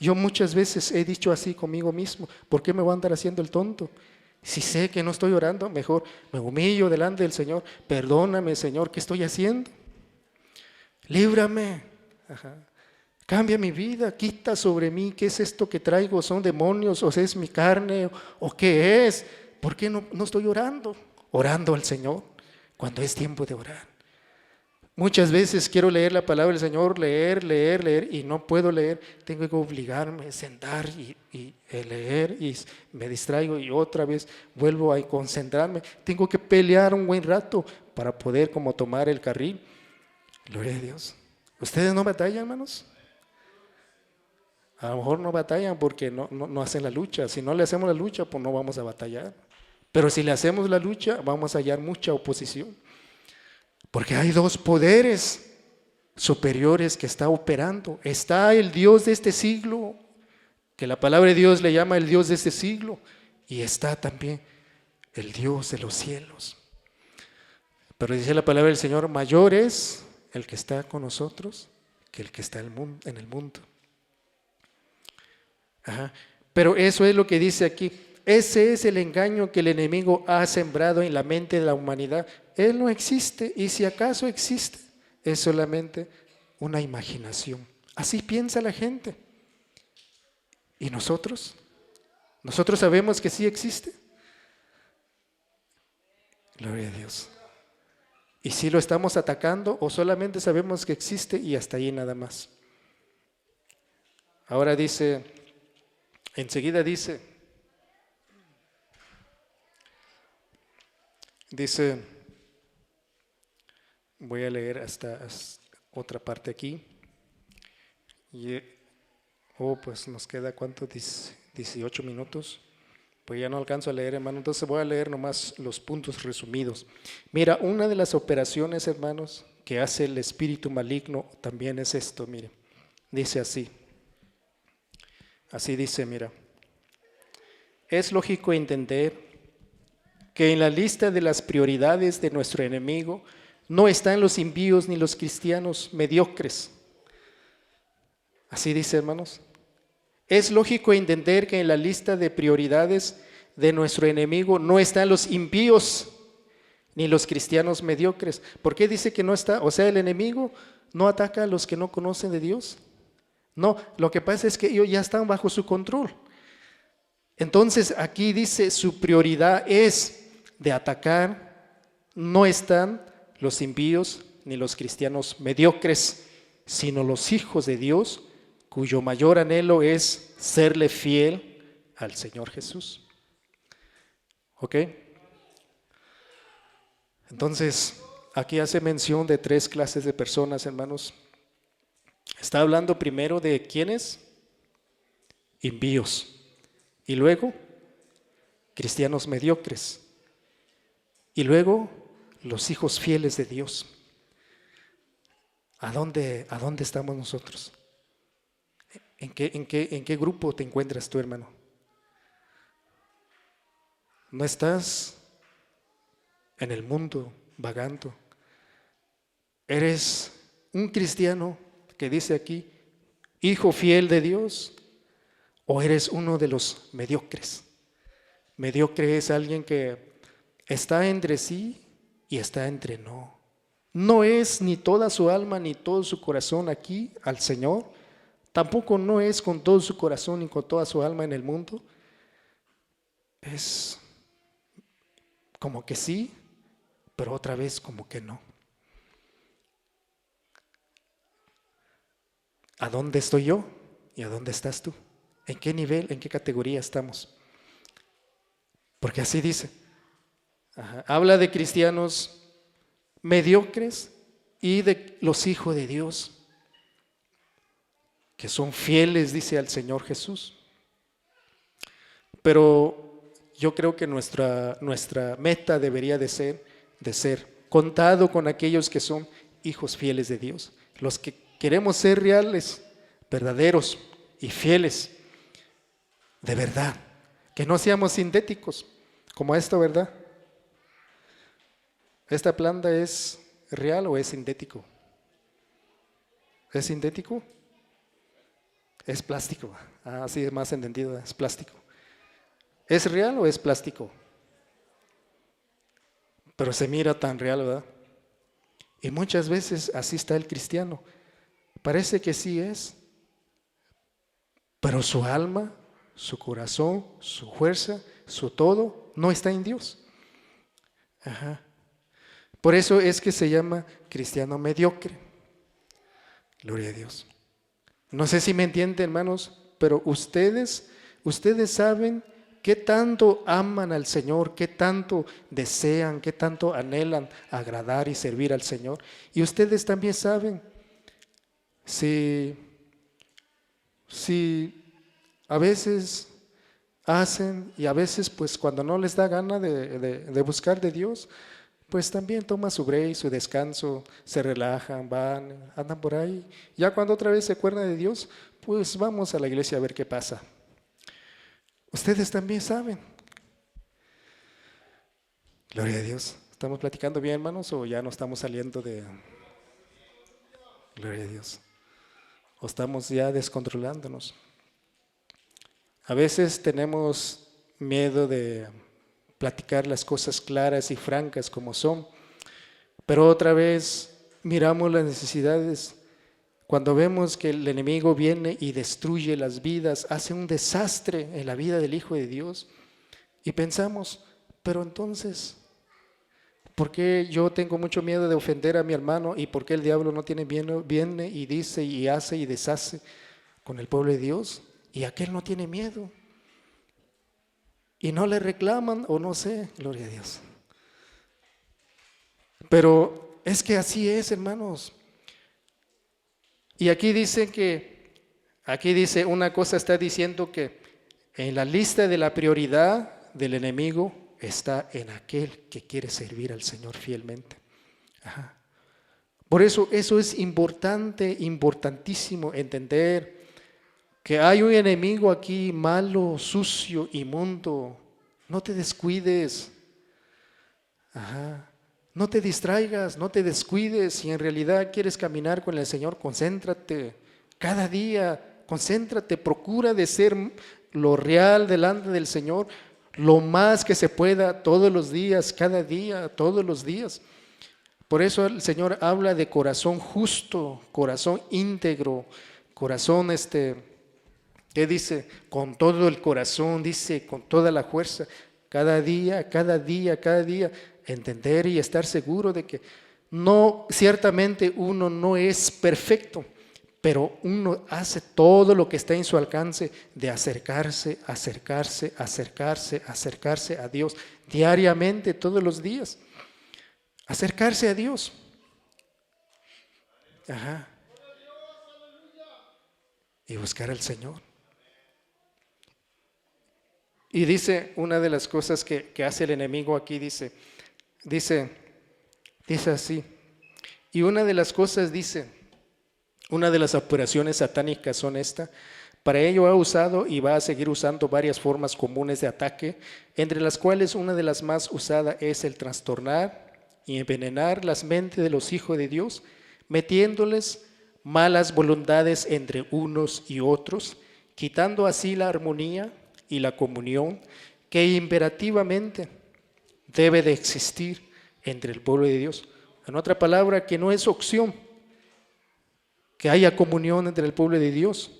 A: Yo muchas veces he dicho así conmigo mismo. ¿Por qué me voy a andar haciendo el tonto? Si sé que no estoy orando, mejor me humillo delante del Señor. Perdóname, Señor, ¿qué estoy haciendo? Líbrame. Cambia mi vida, quita sobre mí. ¿Qué es esto que traigo? ¿Son demonios o es mi carne? ¿O qué es? ¿Por qué no estoy orando? Orando al Señor cuando es tiempo de orar. Muchas veces quiero leer la palabra del Señor, leer y no puedo leer. Tengo que obligarme a sentar y leer y me distraigo y otra vez vuelvo a concentrarme. Tengo que pelear un buen rato para poder como tomar el carril. Gloria a Dios. ¿Ustedes no batallan, hermanos? A lo mejor no batallan porque no hacen la lucha. Si no le hacemos la lucha, pues no vamos a batallar. Pero si le hacemos la lucha, vamos a hallar mucha oposición. Porque hay dos poderes superiores que está operando. Está el Dios de este siglo, que la palabra de Dios le llama el Dios de este siglo. Y está también el Dios de los cielos. Pero dice la palabra del Señor, mayor es el que está con nosotros que el que está en el mundo. Pero eso es lo que dice aquí. Ese es el engaño que el enemigo ha sembrado en la mente de la humanidad. Él no existe, y si acaso existe, es solamente una imaginación. Así piensa la gente. ¿Y nosotros? ¿Nosotros sabemos que sí existe? Gloria a Dios. ¿Y si lo estamos atacando o solamente sabemos que existe y hasta ahí nada más? Ahora enseguida dice, voy a leer hasta otra parte aquí. Pues nos queda, ¿cuánto? 18 minutos. Pues ya no alcanzo a leer, hermano, entonces voy a leer nomás los puntos resumidos. Mira, una de las operaciones, hermanos, que hace el espíritu maligno también es esto, mire. Dice así dice, mira. Es lógico entender que en la lista de las prioridades de nuestro enemigo no están los impíos ni los cristianos mediocres. Así dice, hermanos. Es lógico entender que en la lista de prioridades de nuestro enemigo no están los impíos ni los cristianos mediocres. ¿Por qué dice que no está? O sea, el enemigo no ataca a los que no conocen de Dios. No, lo que pasa es que ellos ya están bajo su control. Entonces aquí dice su prioridad es de atacar, no están los impíos ni los cristianos mediocres, sino los hijos de Dios cuyo mayor anhelo es serle fiel al Señor Jesús. ¿Ok? Entonces, aquí hace mención de 3 clases de personas, hermanos. Está hablando primero de ¿quiénes? Impíos. Y luego, cristianos mediocres. Y luego, los hijos fieles de Dios. ¿A dónde estamos nosotros? ¿En qué grupo te encuentras tú, hermano? ¿No estás en el mundo vagando? ¿Eres un cristiano que dice aquí, hijo fiel de Dios? ¿O eres uno de los mediocres? Mediocre es alguien que está entre sí y está entre no. No es ni toda su alma ni todo su corazón aquí al Señor. Tampoco no es con todo su corazón ni con toda su alma en el mundo. Es como que sí, pero otra vez como que no. ¿A dónde estoy yo y a dónde estás tú? ¿En qué nivel, en qué categoría estamos? Porque así dice. Habla de cristianos mediocres y de los hijos de Dios, que son fieles, dice, al Señor Jesús. Pero yo creo que nuestra meta debería de ser contado con aquellos que son hijos fieles de Dios, los que queremos ser reales, verdaderos y fieles, de verdad, que no seamos sintéticos, como esto, ¿verdad? ¿Esta planta es real o es sintético? ¿Es sintético? Es plástico. Así es más entendido, es plástico. ¿Es real o es plástico? Pero se mira tan real, ¿verdad? Y muchas veces así está el cristiano. Parece que sí es, pero su alma, su corazón, su fuerza, su todo, no está en Dios. Por eso es que se llama cristiano mediocre. Gloria a Dios. No sé si me entienden, hermanos, pero ustedes saben qué tanto aman al Señor, qué tanto desean, qué tanto anhelan agradar y servir al Señor. Y ustedes también saben si a veces hacen y a veces pues cuando no les da gana de buscar de Dios, pues también toman su break, su descanso, se relajan, van, andan por ahí. Ya cuando otra vez se acuerdan de Dios, pues vamos a la iglesia a ver qué pasa. Ustedes también saben. Gloria a Dios. ¿Estamos platicando bien, hermanos, o ya no estamos saliendo de... Gloria a Dios. ¿O estamos ya descontrolándonos? A veces tenemos miedo de platicar las cosas claras y francas como son, pero otra vez miramos las necesidades. Cuando vemos que el enemigo viene y destruye las vidas, hace un desastre en la vida del Hijo de Dios, y pensamos, pero entonces, ¿por qué yo tengo mucho miedo de ofender a mi hermano y por qué el diablo no tiene miedo, viene y dice y hace y deshace con el pueblo de Dios y aquel no tiene miedo? Y no le reclaman o no sé, gloria a Dios. Pero es que así es, hermanos. Y aquí dice una cosa, está diciendo que en la lista de la prioridad del enemigo está en aquel que quiere servir al Señor fielmente. Por eso es importante, importantísimo entender que hay un enemigo aquí malo, sucio, inmundo. No te descuides. No te distraigas, no te descuides. Si en realidad quieres caminar con el Señor, concéntrate. Cada día, concéntrate, procura de ser lo real delante del Señor, lo más que se pueda, todos los días, cada día, todos los días. Por eso el Señor habla de corazón justo, corazón íntegro, corazón ¿qué dice? Con todo el corazón, dice, con toda la fuerza, cada día, cada día, cada día, entender y estar seguro de que no, ciertamente uno no es perfecto, pero uno hace todo lo que está en su alcance de acercarse, acercarse, acercarse, acercarse a Dios diariamente, todos los días. Acercarse a Dios. Ajá. Y buscar al Señor. Y dice, una de las cosas que hace el enemigo aquí, dice así. Y una de las cosas dice, una de las operaciones satánicas son esta. Para ello ha usado y va a seguir usando varias formas comunes de ataque, entre las cuales una de las más usadas es el trastornar y envenenar las mentes de los hijos de Dios, metiéndoles malas voluntades entre unos y otros, quitando así la armonía y la comunión que imperativamente debe de existir entre el pueblo de Dios. En otra palabra, que no es opción que haya comunión entre el pueblo de Dios,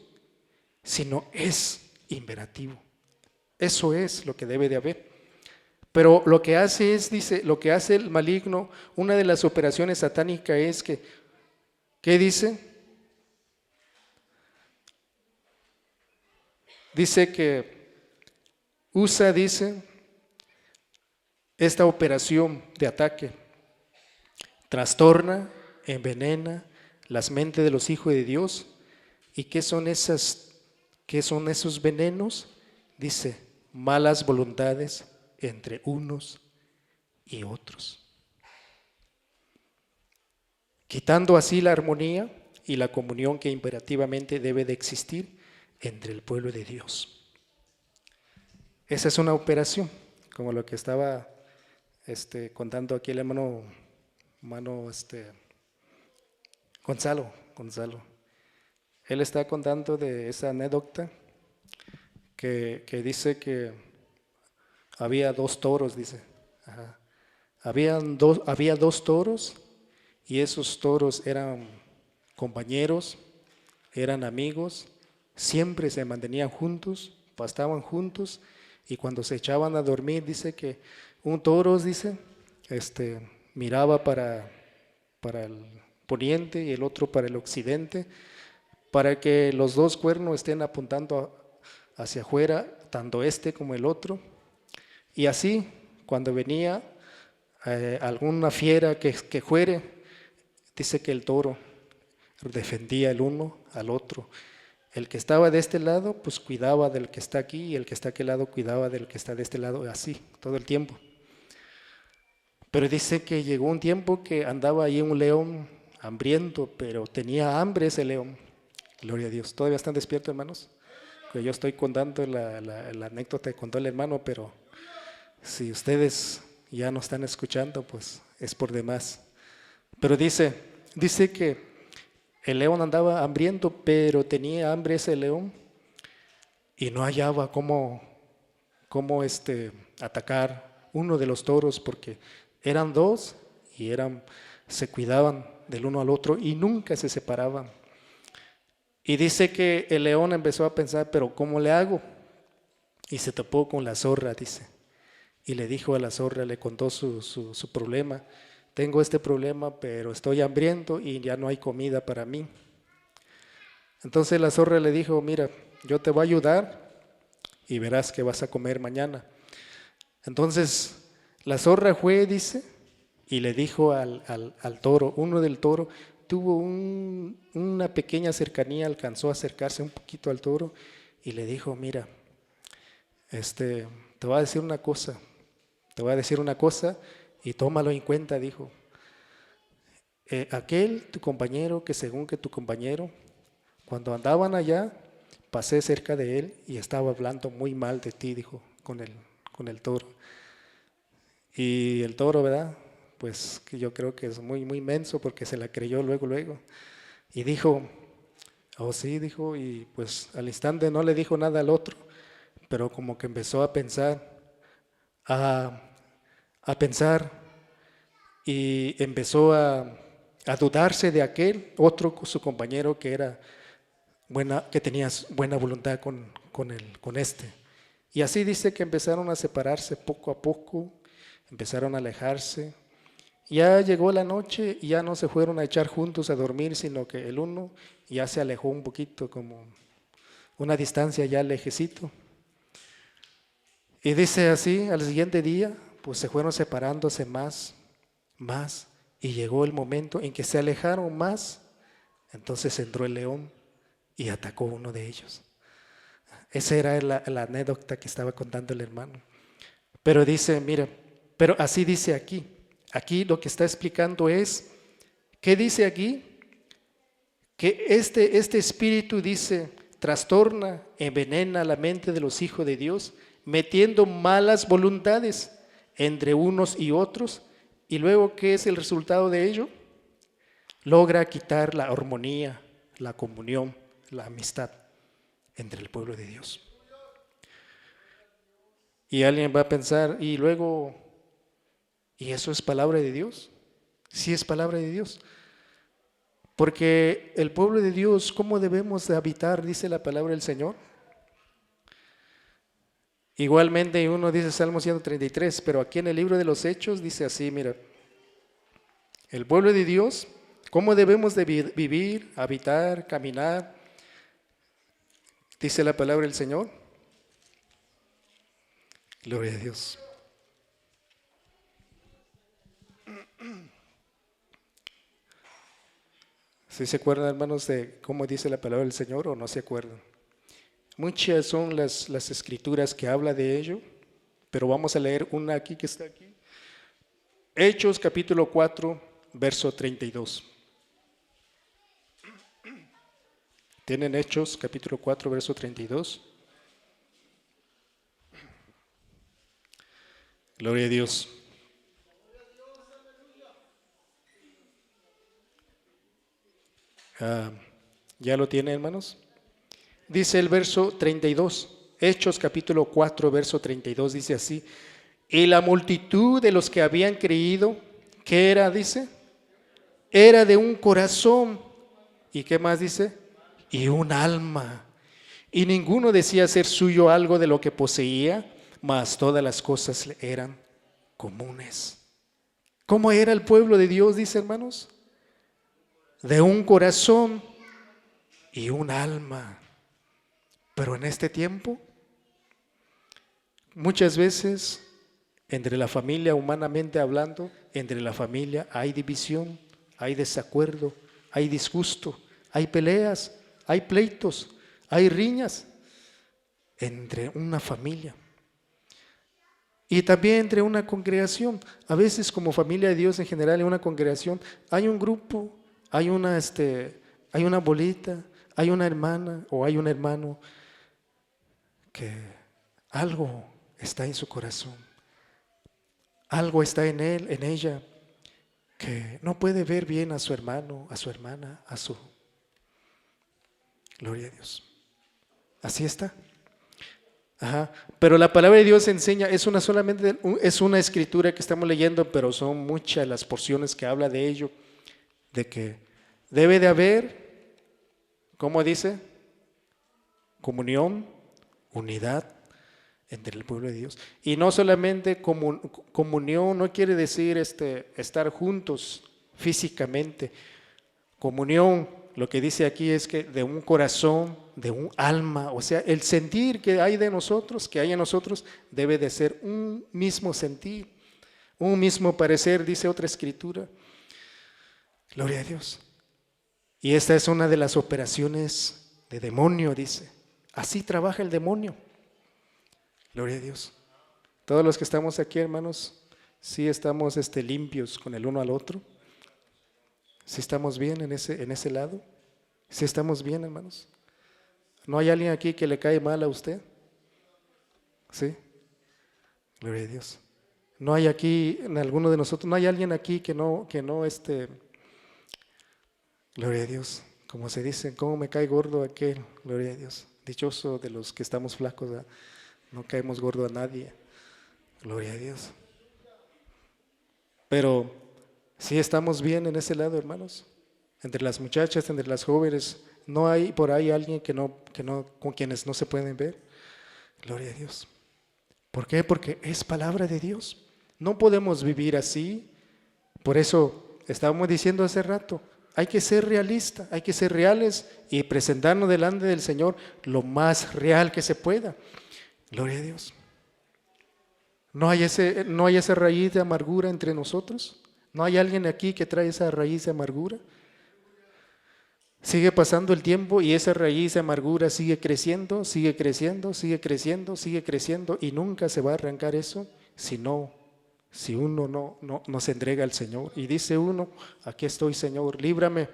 A: sino es imperativo. Eso es lo que debe de haber. Pero lo que hace es, dice, lo que hace el maligno, una de las operaciones satánicas es que, ¿qué dice? Dice que usa, dice, esta operación de ataque, trastorna, envenena las mentes de los hijos de Dios. ¿Y qué son esos venenos? Dice, malas voluntades entre unos y otros, quitando así la armonía y la comunión que imperativamente debe de existir entre el pueblo de Dios. Esa es una operación, como lo que estaba contando aquí el hermano Gonzalo. Él está contando de esa anécdota que dice que había dos toros, dice. Ajá. Había dos toros y esos toros eran compañeros, eran amigos, siempre se mantenían juntos, pastaban juntos y cuando se echaban a dormir, dice que un toro, dice, miraba para el poniente y el otro para el occidente, para que los dos cuernos estén apuntando hacia afuera, tanto como el otro. Y así, cuando venía alguna fiera que fuere, dice que el toro defendía el uno al otro. El que estaba de este lado, pues cuidaba del que está aquí, y el que está aquel lado cuidaba del que está de este lado, así, todo el tiempo. Pero dice que llegó un tiempo que andaba ahí un león hambriento, pero tenía hambre ese león. Gloria a Dios. ¿Todavía están despiertos, hermanos? Que yo estoy contando la anécdota que contó el hermano, pero si ustedes ya no están escuchando, pues es por demás. Pero dice que el león andaba hambriento, pero tenía hambre ese león y no hallaba cómo atacar uno de los toros, porque eran dos y se cuidaban del uno al otro y nunca se separaban. Y dice que el león empezó a pensar, pero ¿cómo le hago? Y se topó con la zorra, dice. Y le dijo a la zorra, le contó su problema. Tengo este problema, pero estoy hambriento y ya no hay comida para mí. Entonces la zorra le dijo, mira, yo te voy a ayudar y verás que vas a comer mañana. Entonces la zorra fue, dice, y le dijo al toro, uno del toro, tuvo una pequeña cercanía, alcanzó a acercarse un poquito al toro y le dijo, mira, te voy a decir una cosa, y tómalo en cuenta, dijo. Aquel tu compañero, que según que tu compañero, cuando andaban allá, pasé cerca de él y estaba hablando muy mal de ti, dijo, con el toro. Y el toro, ¿verdad? Pues que yo creo que es muy, muy menso porque se la creyó luego. Y dijo, oh sí, dijo, y pues al instante no le dijo nada al otro, pero como que empezó a pensar, y empezó a dudarse de aquel otro, su compañero que tenía buena voluntad con este. Y así dice que empezaron a separarse poco a poco, empezaron a alejarse. Ya llegó la noche y ya no se fueron a echar juntos a dormir, sino que el uno ya se alejó un poquito, como una distancia ya lejecito. Y dice así, al siguiente día, pues se fueron separándose más, y llegó el momento en que se alejaron más. Entonces entró el león y atacó a uno de ellos. Esa era la anécdota que estaba contando el hermano. Pero dice, mira, pero así dice aquí. Aquí lo que está explicando es, ¿qué dice aquí? Que este espíritu dice, trastorna, envenena la mente de los hijos de Dios, metiendo malas voluntades entre unos y otros. Y luego, ¿qué es el resultado de ello? Logra quitar la armonía, la comunión, la amistad entre el pueblo de Dios. Y alguien va a pensar, y luego, ¿y eso es palabra de Dios? Sí es palabra de Dios. Porque el pueblo de Dios, ¿cómo debemos de habitar? Dice la palabra del Señor. Igualmente uno dice Salmo 133, pero aquí en el libro de los Hechos dice así, mira, el pueblo de Dios, ¿cómo debemos de vivir, habitar, caminar? Dice la palabra del Señor. Gloria a Dios. ¿Sí se acuerdan, hermanos, de cómo dice la palabra del Señor o no se acuerdan? Muchas son las escrituras que habla de ello, pero vamos a leer una aquí que está aquí. Hechos capítulo 4, verso 32. ¿Tienen Hechos capítulo 4, verso 32? Gloria a Dios. ¿Ya lo tienen, hermanos? Dice el verso 32, Hechos capítulo 4, verso 32, dice así, y la multitud de los que habían creído, ¿qué era? Dice, era de un corazón, ¿y qué más dice? Y un alma, y ninguno decía ser suyo algo de lo que poseía, mas todas las cosas eran comunes. ¿Cómo era el pueblo de Dios, dice, hermanos? De un corazón y un alma. Pero en este tiempo, muchas veces, entre la familia, humanamente hablando, entre la familia hay división, hay desacuerdo, hay disgusto, hay peleas, hay pleitos, hay riñas entre una familia. Y también entre una congregación. A veces como familia de Dios en general, en una congregación, hay un grupo, hay una bolita, hay una hermana o hay un hermano que algo está en su corazón, algo está en él, en ella, que no puede ver bien a su hermano, a su hermana, gloria a Dios. Así está. Ajá. Pero la palabra de Dios enseña, es una escritura que estamos leyendo, pero son muchas las porciones que habla de ello, de que debe de haber, ¿cómo dice? Comunión, unidad entre el pueblo de Dios. Y no solamente comunión, no quiere decir estar juntos físicamente. Comunión, lo que dice aquí es que de un corazón, de un alma, o sea, el sentir que hay de nosotros, que hay en nosotros, debe de ser un mismo sentir, un mismo parecer, dice otra escritura. Gloria a Dios. Y esta es una de las operaciones de demonio, dice. Así trabaja el demonio. Gloria a Dios. Todos los que estamos aquí, hermanos, sí estamos limpios con el uno al otro. ¿Sí estamos bien en ese lado? ¿Sí estamos bien, hermanos? ¿No hay alguien aquí que le cae mal a usted? ¿Sí? Gloria a Dios. ¿No hay aquí, en alguno de nosotros, no hay alguien aquí que no, gloria a Dios, como se dice, cómo me cae gordo aquel, gloria a Dios. Dichoso de los que estamos flacos, ¿verdad? No caemos gordo a nadie, gloria a Dios. Pero Sí, estamos bien en ese lado, hermanos. Entre las muchachas, entre las jóvenes, no hay por ahí alguien con quienes no se pueden ver. Gloria a Dios. ¿Por qué? Porque es palabra de Dios. No podemos vivir así. Por eso estábamos diciendo hace rato, hay que ser realista, hay que ser reales y presentarnos delante del Señor lo más real que se pueda. Gloria a Dios. No hay esa raíz de amargura entre nosotros. No hay alguien aquí que trae esa raíz de amargura. Sigue pasando el tiempo y esa raíz de amargura sigue creciendo, sigue creciendo, sigue creciendo, sigue creciendo y nunca se va a arrancar eso si uno no se entrega al Señor. Y dice uno, aquí estoy, Señor, líbrame.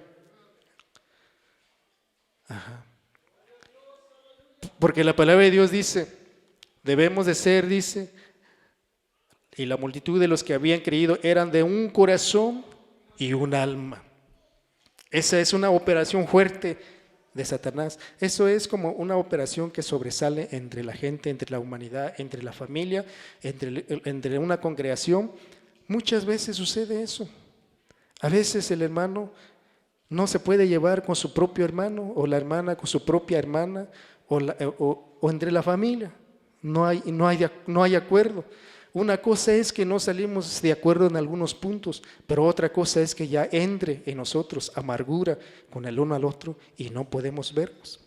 A: Ajá. Porque la palabra de Dios dice, debemos de ser, dice, y la multitud de los que habían creído eran de un corazón y un alma. Esa es una operación fuerte de Satanás. Eso es como una operación que sobresale entre la gente, entre la humanidad, entre la familia, entre una congregación. Muchas veces sucede eso. A veces el hermano no se puede llevar con su propio hermano o la hermana con su propia hermana o entre la familia. No hay acuerdo. Una cosa es que no salimos de acuerdo en algunos puntos, pero otra cosa es que ya entre en nosotros amargura con el uno al otro y no podemos vernos.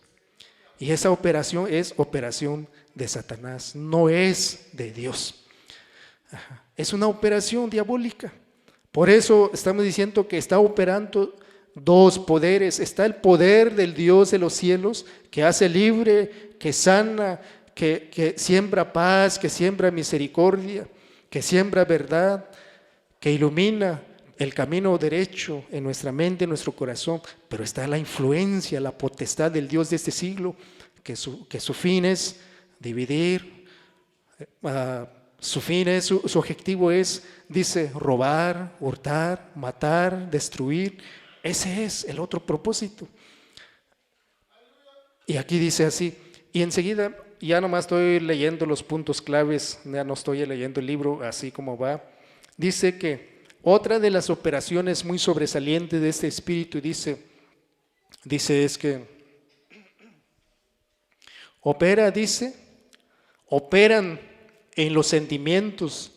A: Y esa operación es operación de Satanás, no es de Dios. Ajá. Es una operación diabólica. Por eso estamos diciendo que está operando dos poderes. Está el poder del Dios de los cielos que hace libre, que sana, que siembra paz, que siembra misericordia, que siembra verdad, que ilumina el camino derecho en nuestra mente, en nuestro corazón. Pero está la influencia, la potestad del Dios de este siglo, que su fin es dividir, su objetivo es, dice, robar, hurtar, matar, destruir. Ese es el otro propósito. Y aquí dice así, y enseguida ya nomás estoy leyendo los puntos claves, ya no estoy leyendo el libro así como va. Dice que otra de las operaciones muy sobresalientes de este espíritu, dice es que operan en los sentimientos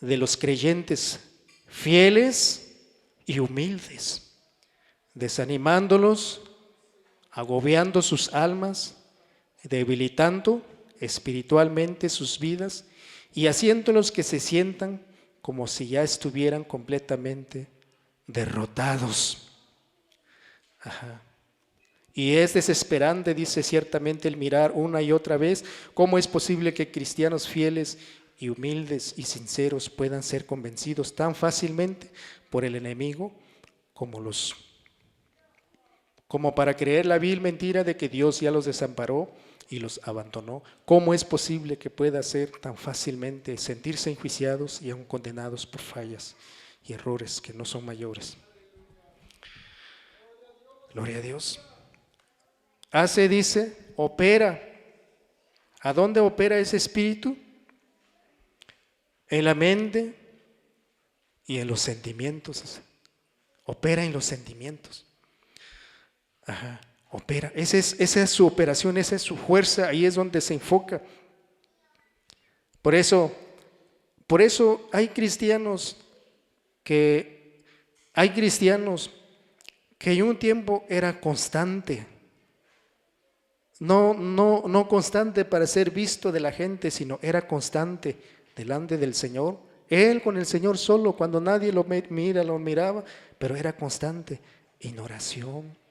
A: de los creyentes fieles y humildes, desanimándolos, agobiando sus almas, debilitando espiritualmente sus vidas y haciéndolos que se sientan como si ya estuvieran completamente derrotados. Ajá. Y es desesperante, dice, ciertamente el mirar una y otra vez cómo es posible que cristianos fieles y humildes y sinceros puedan ser convencidos tan fácilmente por el enemigo como para creer la vil mentira de que Dios ya los desamparó y los abandonó. ¿Cómo es posible que pueda ser tan fácilmente sentirse enjuiciados y aún condenados por fallas y errores que no son mayores? Gloria a Dios. Opera. ¿A dónde opera ese espíritu? En la mente y en los sentimientos. Opera en los sentimientos. Ajá. Opera. Esa es su operación, esa es su fuerza, ahí es donde se enfoca. Por eso hay cristianos que en un tiempo era constante. No constante para ser visto de la gente, sino era constante delante del Señor. Él con el Señor solo, cuando nadie lo miraba, pero era constante en oración.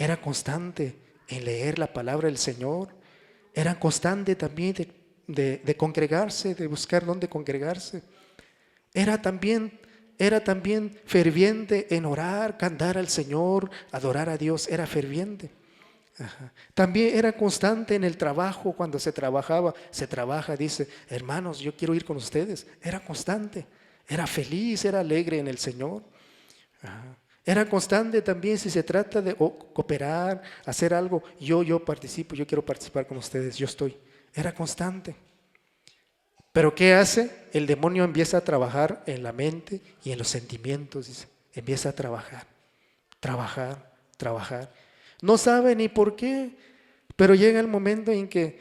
A: Era constante en leer la palabra del Señor. Era constante también de congregarse, de buscar dónde congregarse. Era también ferviente en orar, cantar al Señor, adorar a Dios. Era ferviente. Ajá. También era constante en el trabajo. Cuando se trabaja, dice, hermanos, yo quiero ir con ustedes. Era constante, era feliz, era alegre en el Señor. Ajá. Era constante también si se trata de cooperar, hacer algo. Yo participo, yo quiero participar con ustedes, yo estoy. Era constante. Pero ¿qué hace? El demonio empieza a trabajar en la mente y en los sentimientos, dice. Empieza a trabajar, trabajar, trabajar. No sabe ni por qué, pero llega el momento en que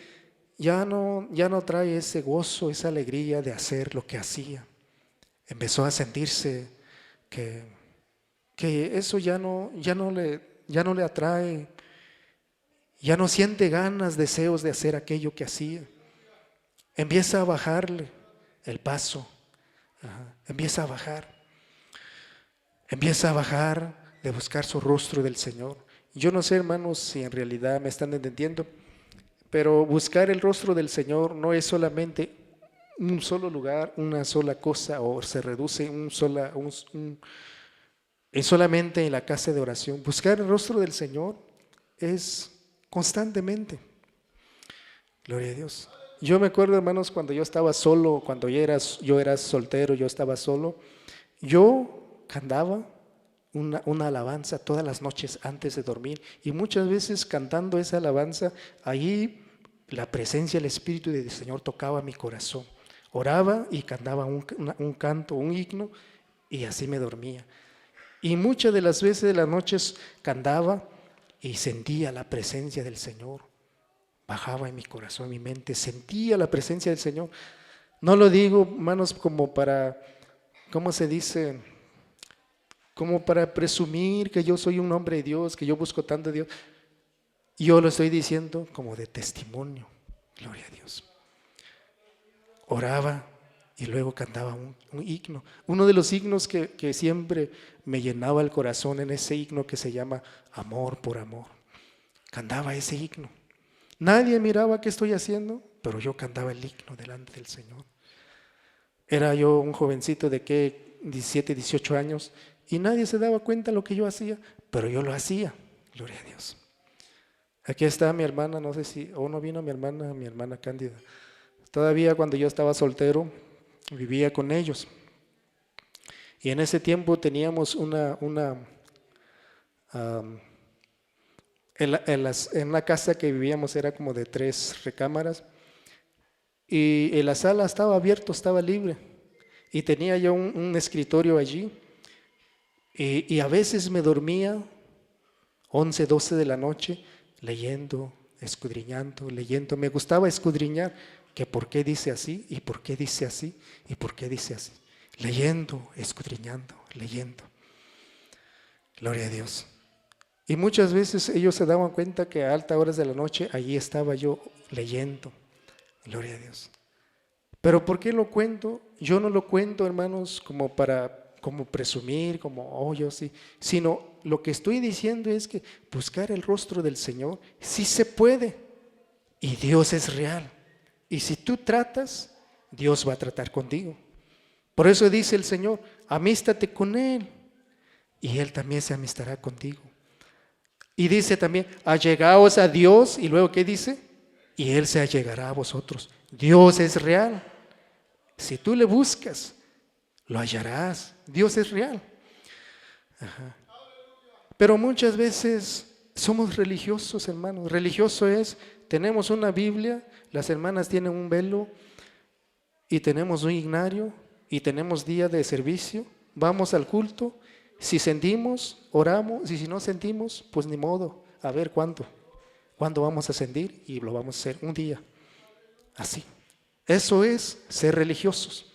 A: ya no trae ese gozo, esa alegría de hacer lo que hacía. Empezó a sentirse que eso ya no le atrae, ya no siente ganas, deseos de hacer aquello que hacía. Empieza a bajarle el paso, empieza a bajar de buscar su rostro del Señor. Yo no sé, hermanos, si en realidad me están entendiendo, pero buscar el rostro del Señor no es solamente un solo lugar, una sola cosa, o se reduce en solamente en la casa de oración. Buscar el rostro del Señor es constantemente. Gloria a Dios. Yo me acuerdo, hermanos, cuando yo estaba solo, cuando yo era soltero, yo estaba solo, yo cantaba una alabanza todas las noches antes de dormir, y muchas veces cantando esa alabanza, ahí la presencia del Espíritu del Señor tocaba mi corazón. Oraba y cantaba un canto, un himno, y así me dormía. Y muchas de las veces de las noches cantaba y sentía la presencia del Señor. Bajaba en mi corazón, en mi mente, sentía la presencia del Señor. No lo digo, hermanos, como para, ¿cómo se dice? Como para presumir que yo soy un hombre de Dios, que yo busco tanto a Dios. Yo lo estoy diciendo como de testimonio. Gloria a Dios. Oraba y luego cantaba un himno. Uno de los himnos que siempre me llenaba el corazón en ese himno que se llama Amor por Amor. Cantaba ese himno. Nadie miraba qué estoy haciendo, pero yo cantaba el himno delante del Señor. Era yo un jovencito de 17, 18 años, y nadie se daba cuenta de lo que yo hacía, pero yo lo hacía. Gloria a Dios. Aquí está mi hermana, no sé si, no vino mi hermana Cándida. Todavía cuando yo estaba soltero, vivía con ellos. Y en ese tiempo teníamos en la casa que vivíamos era como de 3 recámaras, y en la sala estaba abierto, estaba libre, y tenía yo un escritorio allí, y a veces me dormía 11, 12 de la noche leyendo, escudriñando, leyendo. Me gustaba escudriñar que por qué dice así, y por qué dice así, y por qué dice así. Leyendo, escudriñando, leyendo. Gloria a Dios. Y muchas veces ellos se daban cuenta que a altas horas de la noche allí estaba yo leyendo. Gloria a Dios. Pero ¿por qué lo cuento? Yo no lo cuento, hermanos, como presumir, como yo sí, sino lo que estoy diciendo es que buscar el rostro del Señor sí se puede, y Dios es real. Y si tú tratas, Dios va a tratar contigo. Por eso dice el Señor, amístate con Él, y Él también se amistará contigo. Y dice también, allegaos a Dios, y luego ¿qué dice? Y Él se allegará a vosotros. Dios es real. Si tú le buscas, lo hallarás. Dios es real. Pero muchas veces somos religiosos, hermanos. Religioso es, tenemos una Biblia, las hermanas tienen un velo, y tenemos un ignario, y tenemos día de servicio, vamos al culto. Si sentimos, oramos, y si no sentimos, pues ni modo, a ver cuándo vamos a sentir, y lo vamos a hacer un día, así. Eso es ser religiosos,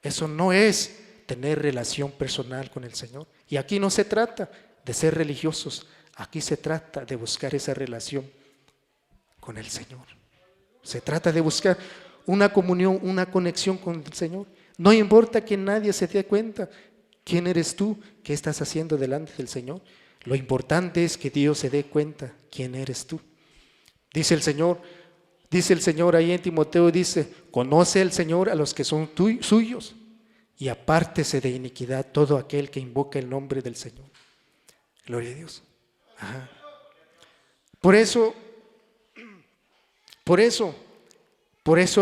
A: eso no es tener relación personal con el Señor. Y aquí no se trata de ser religiosos, aquí se trata de buscar esa relación con el Señor. Se trata de buscar una comunión, una conexión con el Señor. No importa que nadie se dé cuenta. ¿Quién eres tú? ¿Qué estás haciendo delante del Señor? Lo importante es que Dios se dé cuenta quién eres tú. Dice el Señor ahí en Timoteo, dice, conoce el Señor a los que son suyos, y apártese de iniquidad todo aquel que invoca el nombre del Señor. Gloria a Dios. Por eso,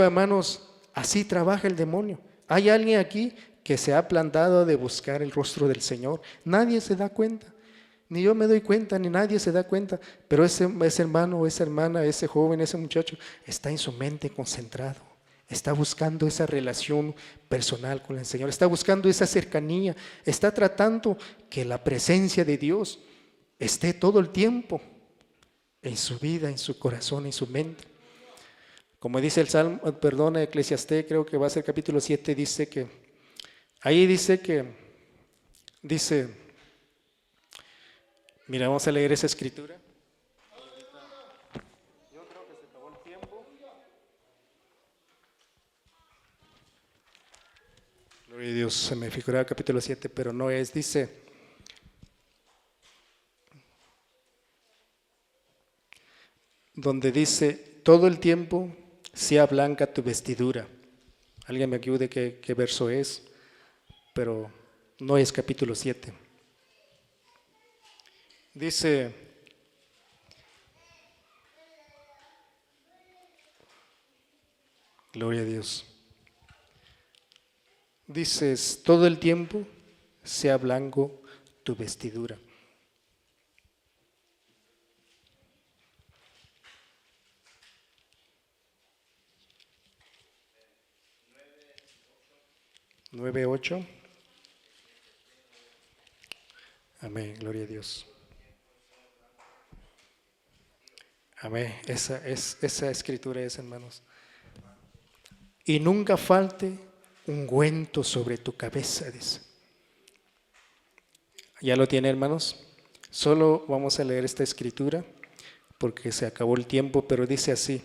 A: hermanos, así trabaja el demonio. Hay alguien aquí que se ha plantado de buscar el rostro del Señor. Nadie se da cuenta, ni yo me doy cuenta, ni nadie se da cuenta, pero ese hermano, esa hermana, ese joven, ese muchacho está en su mente concentrado está buscando esa relación personal con el Señor, está buscando esa cercanía, está tratando que la presencia de Dios esté todo el tiempo en su vida, en su corazón, en su mente. Como dice el Salmo, Eclesiastés, creo que va a ser capítulo 7, dice, mira, vamos a leer esa escritura. Yo creo que se acabó el tiempo. Gloria a Dios, se me figuraba capítulo 7, pero no es, dice, donde dice, todo el tiempo sea blanca tu vestidura. Alguien me ayude qué verso es, pero no es capítulo 7. Dice, gloria a Dios. Dices, todo el tiempo sea blanco tu vestidura. Nueve, 8. Amén, gloria a Dios. Amén, esa escritura es, hermanos. Y nunca falte ungüento sobre tu cabeza, dice. ¿Ya lo tiene, hermanos? Solo vamos a leer esta escritura porque se acabó el tiempo, pero dice así.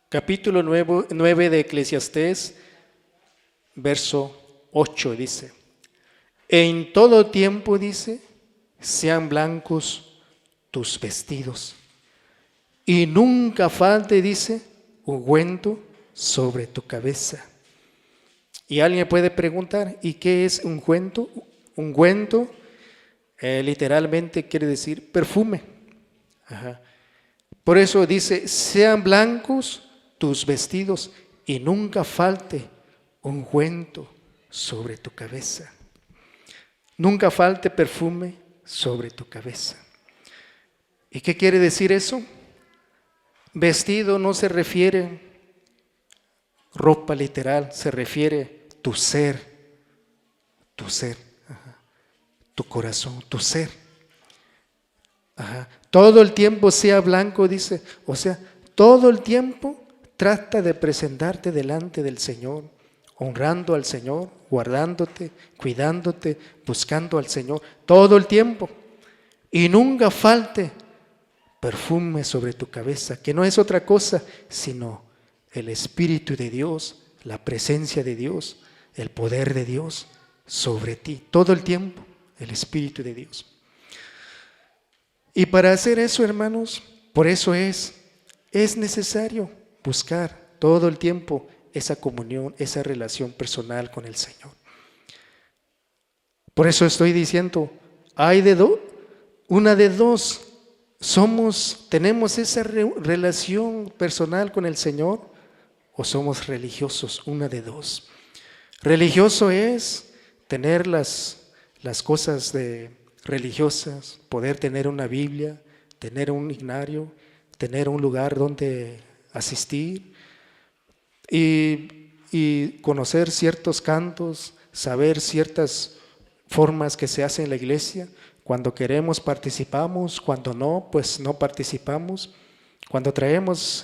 A: Capítulo 9 de Eclesiastés, verso 8 dice, en todo tiempo, dice, sean blancos tus vestidos y nunca falte, dice, ungüento sobre tu cabeza. Y alguien puede preguntar, ¿y qué es ungüento? Ungüento literalmente quiere decir perfume. Ajá. Por eso dice, sean blancos tus vestidos y nunca falte ungüento sobre tu cabeza. Nunca falte perfume sobre tu cabeza. ¿Y qué quiere decir eso? Vestido no se refiere ropa literal, se refiere tu ser, ajá, tu corazón, tu ser. Ajá. Todo el tiempo sea blanco, dice, o sea, todo el tiempo trata de presentarte delante del Señor, honrando al Señor, guardándote, cuidándote, buscando al Señor, todo el tiempo. Y nunca falte perfume sobre tu cabeza, que no es otra cosa sino el Espíritu de Dios, la presencia de Dios, el poder de Dios sobre ti, todo el tiempo, el Espíritu de Dios. Y para hacer eso, hermanos, por eso es necesario buscar todo el tiempo esa comunión, esa relación personal con el Señor. Por eso estoy diciendo, hay una de dos, tenemos esa relación personal con el Señor o somos religiosos, una de dos. Religioso es tener las cosas religiosas, poder tener una Biblia, tener un himnario, tener un lugar donde asistir y conocer ciertos cantos, saber ciertas formas que se hacen en la iglesia. Cuando queremos participamos, cuando no, pues no participamos. Cuando traemos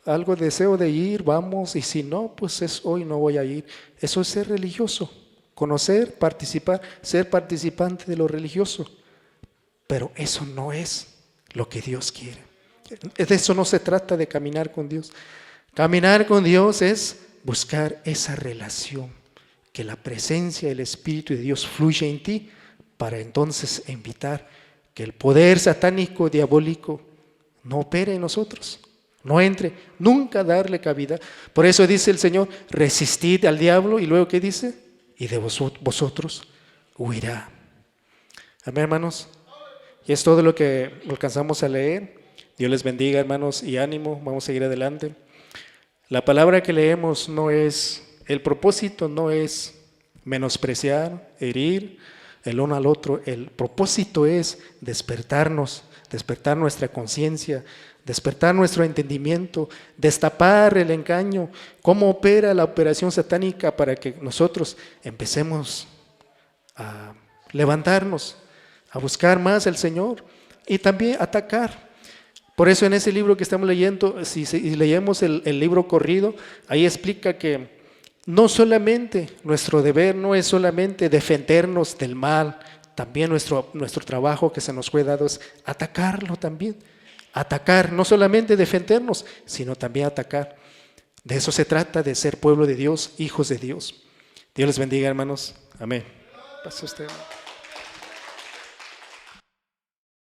A: algo de deseo de ir, vamos, y si no, pues hoy no voy a ir. Eso es ser religioso, conocer, participar, ser participante de lo religioso. Pero eso no es lo que Dios quiere. De eso no se trata de caminar con Dios. Caminar con Dios es buscar esa relación, que la presencia del Espíritu de Dios fluya en ti, para entonces invitar que el poder satánico, diabólico, no opere en nosotros, no entre, nunca darle cabida. Por eso dice el Señor, resistid al diablo, y luego ¿qué dice? Y de vosotros huirá. Amén, hermanos. Y es todo lo que alcanzamos a leer. Dios les bendiga, hermanos, y ánimo, vamos a seguir adelante. La palabra que leemos el propósito no es menospreciar, herir el uno al otro. El propósito es despertar nuestra conciencia, despertar nuestro entendimiento, destapar el engaño, cómo opera la operación satánica para que nosotros empecemos a levantarnos, a buscar más al Señor y también atacar. Por eso en ese libro que estamos leyendo, si leemos el libro corrido, ahí explica que no solamente nuestro deber no es solamente defendernos del mal, también nuestro trabajo que se nos fue dado es atacarlo también. Atacar, no solamente defendernos, sino también atacar. De eso se trata, de ser pueblo de Dios, hijos de Dios. Dios les bendiga, hermanos. Amén. Pase usted.